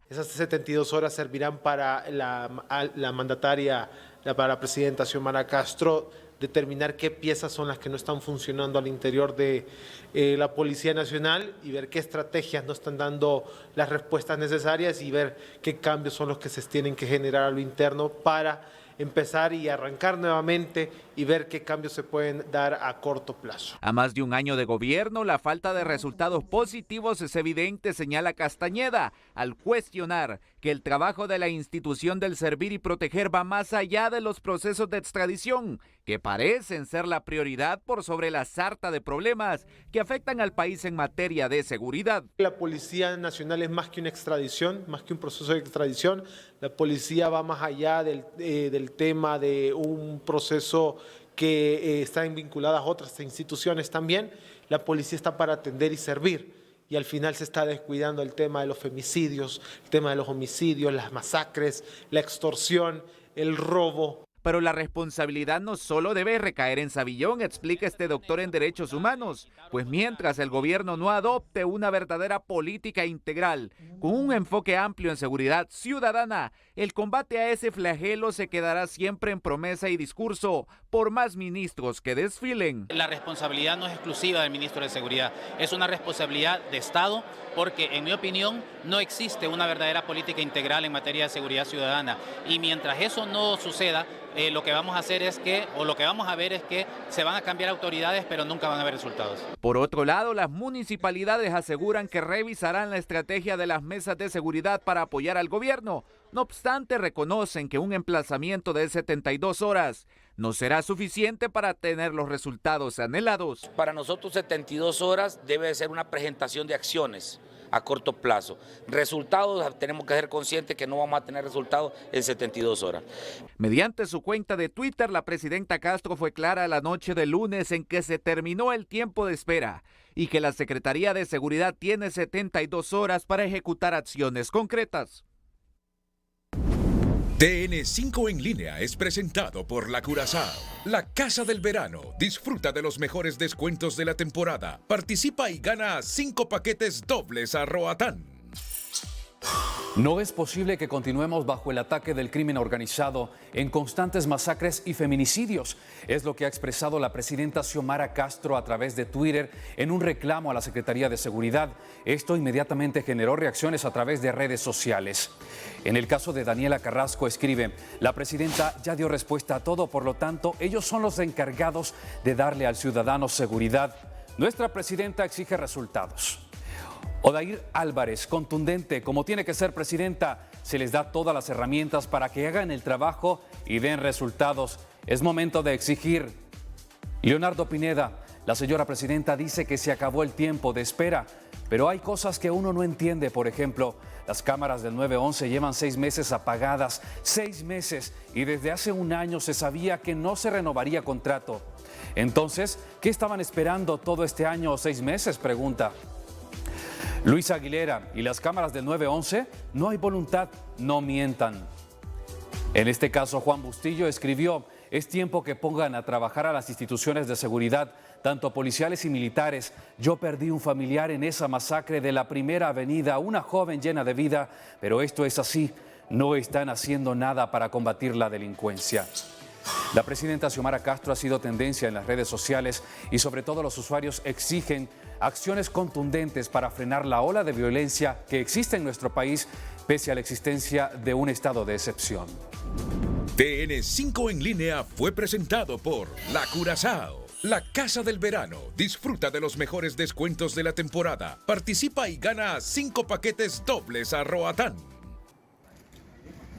Esas 72 horas servirán para la mandataria, para la presidenta Xiomara Castro, determinar qué piezas son las que no están funcionando al interior de la Policía Nacional y ver qué estrategias no están dando las respuestas necesarias y ver qué cambios son los que se tienen que generar a lo interno para empezar y arrancar nuevamente y ver qué cambios se pueden dar a corto plazo. A más de un año de gobierno, la falta de resultados positivos es evidente, señala Castañeda, al cuestionar que el trabajo de la institución del servir y proteger va más allá de los procesos de extradición, que parecen ser la prioridad por sobre la sarta de problemas que afectan al país en materia de seguridad. La Policía Nacional es más que una extradición, más que un proceso de extradición. La policía va más allá del tema de un proceso que están vinculadas a otras instituciones también. La policía está para atender y servir. Y al final se está descuidando el tema de los femicidios, el tema de los homicidios, las masacres, la extorsión, el robo. Pero la responsabilidad no solo debe recaer en Savillón, explica este doctor en Derechos Humanos, pues mientras el gobierno no adopte una verdadera política integral, con un enfoque amplio en seguridad ciudadana, el combate a ese flagelo se quedará siempre en promesa y discurso, por más ministros que desfilen. La responsabilidad no es exclusiva del ministro de Seguridad, es una responsabilidad de Estado, porque en mi opinión no existe una verdadera política integral en materia de seguridad ciudadana. Y mientras eso no suceda, lo que vamos a hacer es que, o lo que vamos a ver es que se van a cambiar autoridades, pero nunca van a haber resultados. Por otro lado, las municipalidades aseguran que revisarán la estrategia de las mesas de seguridad para apoyar al gobierno. No obstante, reconocen que un emplazamiento de 72 horas no será suficiente para tener los resultados anhelados. Para nosotros 72 horas debe ser una presentación de acciones a corto plazo. Resultados, tenemos que ser conscientes que no vamos a tener resultados en 72 horas. Mediante su cuenta de Twitter, la presidenta Castro fue clara la noche del lunes en que se terminó el tiempo de espera y que la Secretaría de Seguridad tiene 72 horas para ejecutar acciones concretas. TN5 en línea es presentado por La Curazao, la casa del verano. Disfruta de los mejores descuentos de la temporada. Participa y gana 5 paquetes dobles a Roatán. No es posible que continuemos bajo el ataque del crimen organizado en constantes masacres y feminicidios. Es lo que ha expresado la presidenta Xiomara Castro a través de Twitter en un reclamo a la Secretaría de Seguridad. Esto inmediatamente generó reacciones a través de redes sociales. En el caso de Daniela Carrasco escribe, la presidenta ya dio respuesta a todo, por lo tanto, ellos son los encargados de darle al ciudadano seguridad. Nuestra presidenta exige resultados. Odair Álvarez, contundente, como tiene que ser presidenta, se les da todas las herramientas para que hagan el trabajo y den resultados. Es momento de exigir. Leonardo Pineda, la señora presidenta dice que se acabó el tiempo de espera, pero hay cosas que uno no entiende. Por ejemplo, las cámaras del 911 llevan 6 meses apagadas, 6 meses, y desde hace un año se sabía que no se renovaría contrato. Entonces, ¿qué estaban esperando todo este año o 6 meses? Pregunta. Luis Aguilera, ¿y las cámaras del 911? No hay voluntad, no mientan. En este caso, Juan Bustillo escribió, es tiempo que pongan a trabajar a las instituciones de seguridad, tanto policiales y militares. Yo perdí un familiar en esa masacre de la Primera Avenida, una joven llena de vida, pero esto es así, no están haciendo nada para combatir la delincuencia. La presidenta Xiomara Castro ha sido tendencia en las redes sociales y sobre todo los usuarios exigen acciones contundentes para frenar la ola de violencia que existe en nuestro país pese a la existencia de un estado de excepción. TN5 en línea fue presentado por La Curazao, la casa del verano. Disfruta de los mejores descuentos de la temporada. Participa y gana 5 paquetes dobles a Roatán.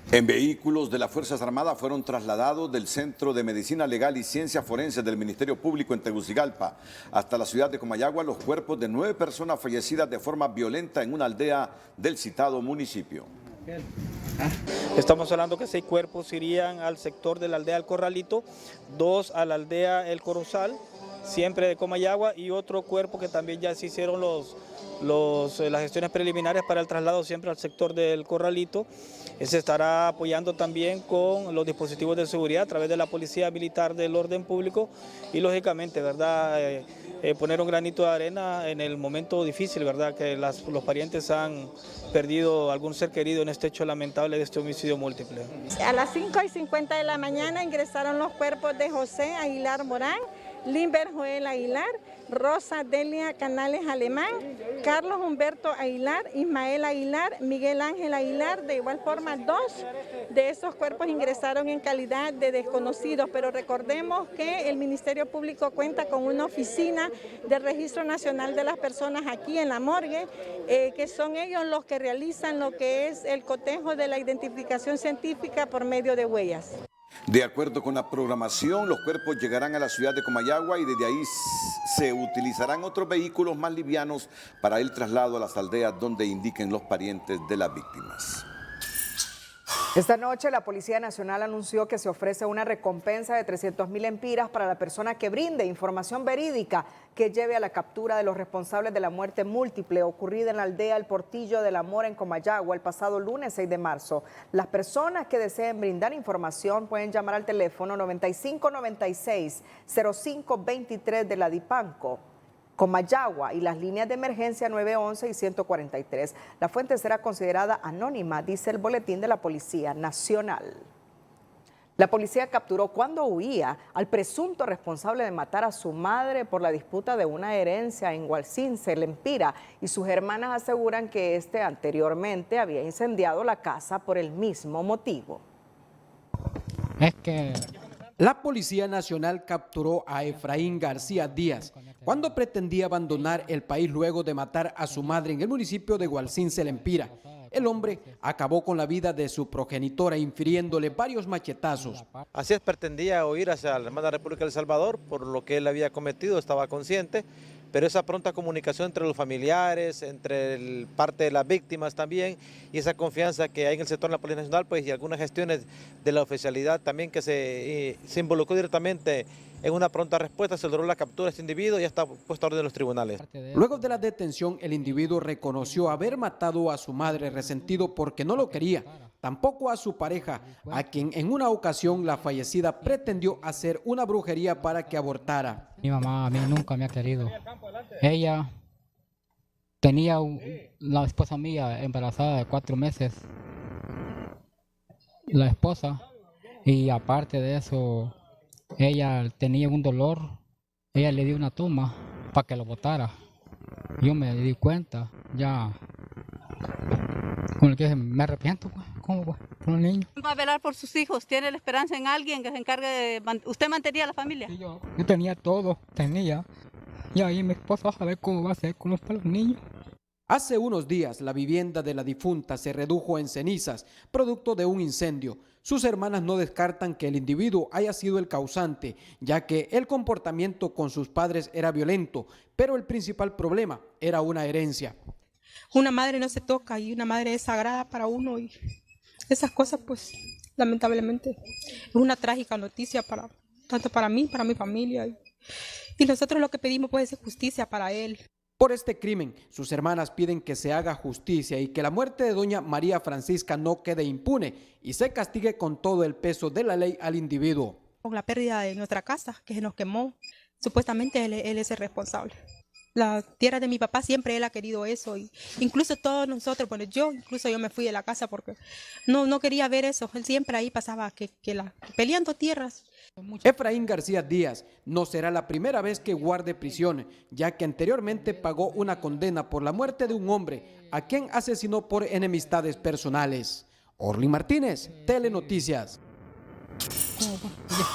En vehículos de las Fuerzas Armadas fueron trasladados del Centro de Medicina Legal y Ciencias Forenses del Ministerio Público en Tegucigalpa hasta la ciudad de Comayagua los cuerpos de 9 personas fallecidas de forma violenta en una aldea del citado municipio. Estamos hablando que 6 cuerpos irían al sector de la aldea El Corralito, 2 a la aldea El Corozal, siempre de Comayagua, y otro cuerpo que también ya se hicieron las gestiones preliminares para el traslado siempre al sector del Corralito. Se estará apoyando también con los dispositivos de seguridad a través de la Policía Militar del Orden Público y lógicamente, ¿verdad?, poner un granito de arena en el momento difícil, ¿verdad?, que los parientes han perdido algún ser querido en este hecho lamentable de este homicidio múltiple. A las 5:50 de la mañana ingresaron los cuerpos de José Aguilar Morán, Limber Joel Aguilar, Rosa Delia Canales Alemán, Carlos Humberto Aguilar, Ismael Aguilar, Miguel Ángel Aguilar. De igual forma, 2 de esos cuerpos ingresaron en calidad de desconocidos, pero recordemos que el Ministerio Público cuenta con una oficina de Registro Nacional de las Personas aquí en la morgue, que son ellos los que realizan lo que es el cotejo de la identificación científica por medio de huellas. De acuerdo con la programación, los cuerpos llegarán a la ciudad de Comayagua y desde ahí se utilizarán otros vehículos más livianos para el traslado a las aldeas donde indiquen los parientes de las víctimas. Esta noche la Policía Nacional anunció que se ofrece una recompensa de 300.000 empiras para la persona que brinde información verídica que lleve a la captura de los responsables de la muerte múltiple ocurrida en la aldea El Portillo del Amor en Comayagua el pasado lunes 6 de marzo. Las personas que deseen brindar información pueden llamar al teléfono 9596-0523 de la Dipanco, Comayagua, y las líneas de emergencia 911 y 143. La fuente será considerada anónima, dice el boletín de la Policía Nacional. La policía capturó cuando huía al presunto responsable de matar a su madre por la disputa de una herencia en Gualcince, Lempira, y sus hermanas aseguran que este anteriormente había incendiado la casa por el mismo motivo. La Policía Nacional capturó a Efraín García Díaz cuando pretendía abandonar el país luego de matar a su madre en el municipio de Gualcince, Lempira. El hombre acabó con la vida de su progenitora infiriéndole varios machetazos. Así es, pretendía huir hacia la hermana República del Salvador por lo que él había cometido, estaba consciente, pero esa pronta comunicación entre los familiares, entre parte de las víctimas también, y esa confianza que hay en el sector de la Policía Nacional, pues, y algunas gestiones de la oficialidad también que se involucró directamente en una pronta respuesta, se logró la captura de este individuo y ya está puesto a orden de los tribunales. Luego de la detención, el individuo reconoció haber matado a su madre resentido porque no lo quería, tampoco a su pareja, a quien en una ocasión la fallecida pretendió hacer una brujería para que abortara. Mi mamá a mí nunca me ha querido. Ella tenía la esposa mía embarazada de 4 meses, la esposa, y aparte de eso, ella tenía un dolor, ella le dio una toma para que lo botara. Yo me di cuenta, ya, con el que me arrepiento, pues. ¿Cómo, pues? Por un niño. Va a velar por sus hijos, tiene la esperanza en alguien que se encargue de... ¿Usted mantenía a la familia? Sí, yo tenía todo, y ahí mi esposa va a saber cómo va a ser con los niños. Hace unos días, la vivienda de la difunta se redujo en cenizas, producto de un incendio. Sus hermanas no descartan que el individuo haya sido el causante, ya que el comportamiento con sus padres era violento, pero el principal problema era una herencia. Una madre no se toca y una madre es sagrada para uno, y esas cosas, pues, lamentablemente, es una trágica noticia tanto para mí, para mi familia, y nosotros lo que pedimos, pues, es justicia para él. Por este crimen, sus hermanas piden que se haga justicia y que la muerte de doña María Francisca no quede impune y se castigue con todo el peso de la ley al individuo. Con la pérdida de nuestra casa, que se nos quemó, supuestamente él es el responsable. La tierra de mi papá siempre él ha querido eso, y incluso todos nosotros, bueno, yo me fui de la casa porque no quería ver eso. Él siempre ahí pasaba peleando tierras. Efraín García Díaz no será la primera vez que guarde prisión, ya que anteriormente pagó una condena por la muerte de un hombre a quien asesinó por enemistades personales. Orly Martínez, Telenoticias.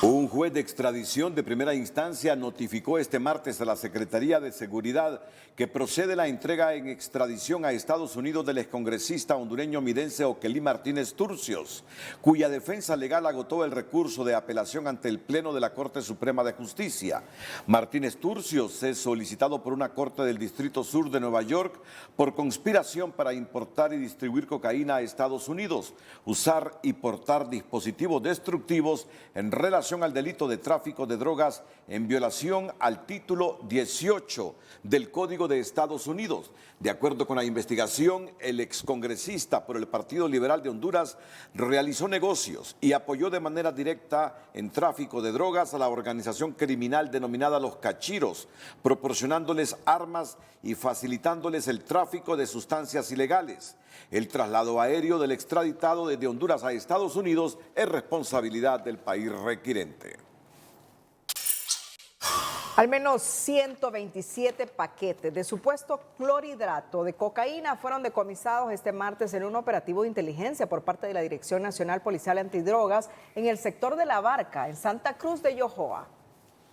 Un juez de extradición de primera instancia notificó este martes a la Secretaría de Seguridad que procede la entrega en extradición a Estados Unidos del excongresista hondureño midense Okelí Martínez Turcios, cuya defensa legal agotó el recurso de apelación ante el Pleno de la Corte Suprema de Justicia. Martínez Turcios es solicitado por una corte del Distrito Sur de Nueva York por conspiración para importar y distribuir cocaína a Estados Unidos, usar y portar dispositivos destructivos en relación relación al delito de tráfico de drogas en violación al título 18 del Código de Estados Unidos. De acuerdo con la investigación, el excongresista por el Partido Liberal de Honduras realizó negocios y apoyó de manera directa en tráfico de drogas a la organización criminal denominada Los Cachiros, proporcionándoles armas y facilitándoles el tráfico de sustancias ilegales. El traslado aéreo del extraditado desde Honduras a Estados Unidos es responsabilidad del país requirente. Al menos 127 paquetes de supuesto clorhidrato de cocaína fueron decomisados este martes en un operativo de inteligencia por parte de la Dirección Nacional Policial Antidrogas en el sector de La Barca, en Santa Cruz de Yojoa.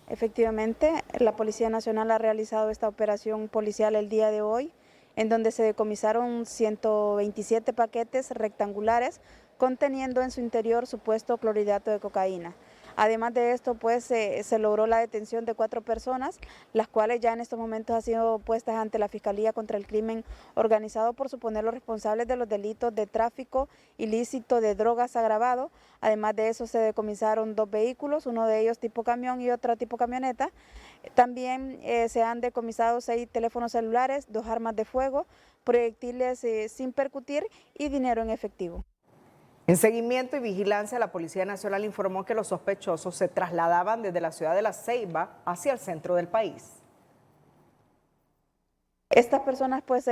Efectivamente, la Policía Nacional ha realizado esta operación policial el día de hoy, en donde se decomisaron 127 paquetes rectangulares conteniendo en su interior supuesto clorhidrato de cocaína. Además de esto, pues se logró la detención de 4 personas, las cuales ya en estos momentos han sido puestas ante la Fiscalía contra el Crimen Organizado por suponerlos responsables de los delitos de tráfico ilícito de drogas agravado. Además de eso, se decomisaron 2 vehículos, uno de ellos tipo camión y otro tipo camioneta. También se han decomisado 6 teléfonos celulares, 2 armas de fuego, proyectiles sin percutir y dinero en efectivo. En seguimiento y vigilancia, la Policía Nacional informó que los sospechosos se trasladaban desde la ciudad de La Ceiba hacia el centro del país. Estas personas pues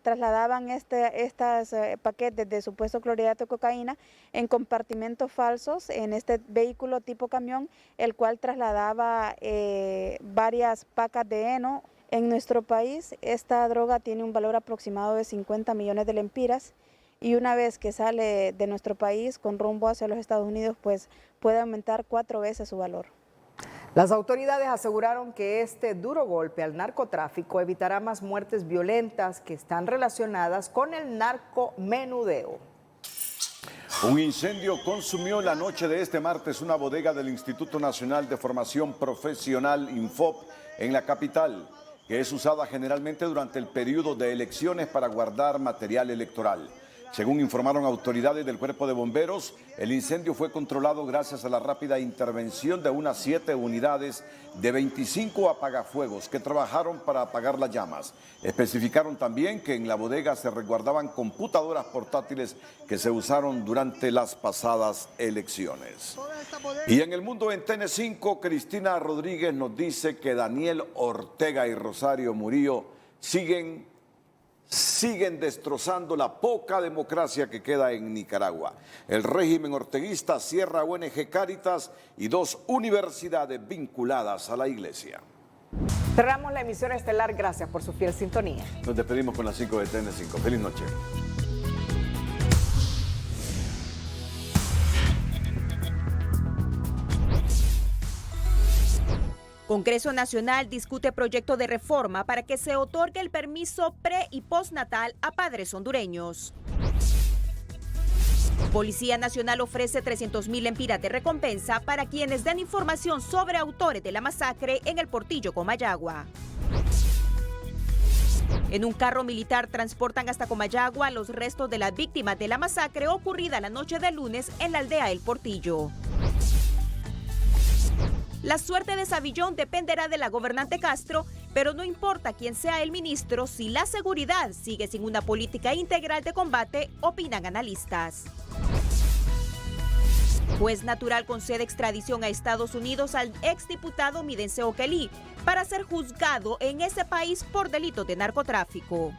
trasladaban estos paquetes de supuesto clorhidrato de cocaína en compartimentos falsos en este vehículo tipo camión, el cual trasladaba varias pacas de heno. En nuestro país esta droga tiene un valor aproximado de 50 millones de lempiras. Y una vez que sale de nuestro país con rumbo hacia los Estados Unidos, pues puede aumentar 4 veces su valor. Las autoridades aseguraron que este duro golpe al narcotráfico evitará más muertes violentas que están relacionadas con el narcomenudeo. Un incendio consumió la noche de este martes una bodega del Instituto Nacional de Formación Profesional, INFOP, en la capital, que es usada generalmente durante el periodo de elecciones para guardar material electoral. Según informaron autoridades del Cuerpo de Bomberos, el incendio fue controlado gracias a la rápida intervención de unas 7 unidades de 25 apagafuegos que trabajaron para apagar las llamas. Especificaron también que en la bodega se resguardaban computadoras portátiles que se usaron durante las pasadas elecciones. Y en el mundo en TN5, Cristina Rodríguez nos dice que Daniel Ortega y Rosario Murillo siguen destrozando la poca democracia que queda en Nicaragua. El régimen orteguista cierra ONG Cáritas y 2 universidades vinculadas a la iglesia. Cerramos la emisión estelar. Gracias por su fiel sintonía. Nos despedimos con las 5 de TN5. Feliz noche. Congreso Nacional discute proyecto de reforma para que se otorgue el permiso pre- y postnatal a padres hondureños. Policía Nacional ofrece 300,000 lempiras de recompensa para quienes den información sobre autores de la masacre en el Portillo, Comayagua. En un carro militar transportan hasta Comayagua los restos de las víctimas de la masacre ocurrida la noche del lunes en la aldea El Portillo. La suerte de Savillón dependerá de la gobernante Castro, pero no importa quién sea el ministro, si la seguridad sigue sin una política integral de combate, opinan analistas. Juez natural concede extradición a Estados Unidos al exdiputado Midense Okelí para ser juzgado en ese país por delitos de narcotráfico.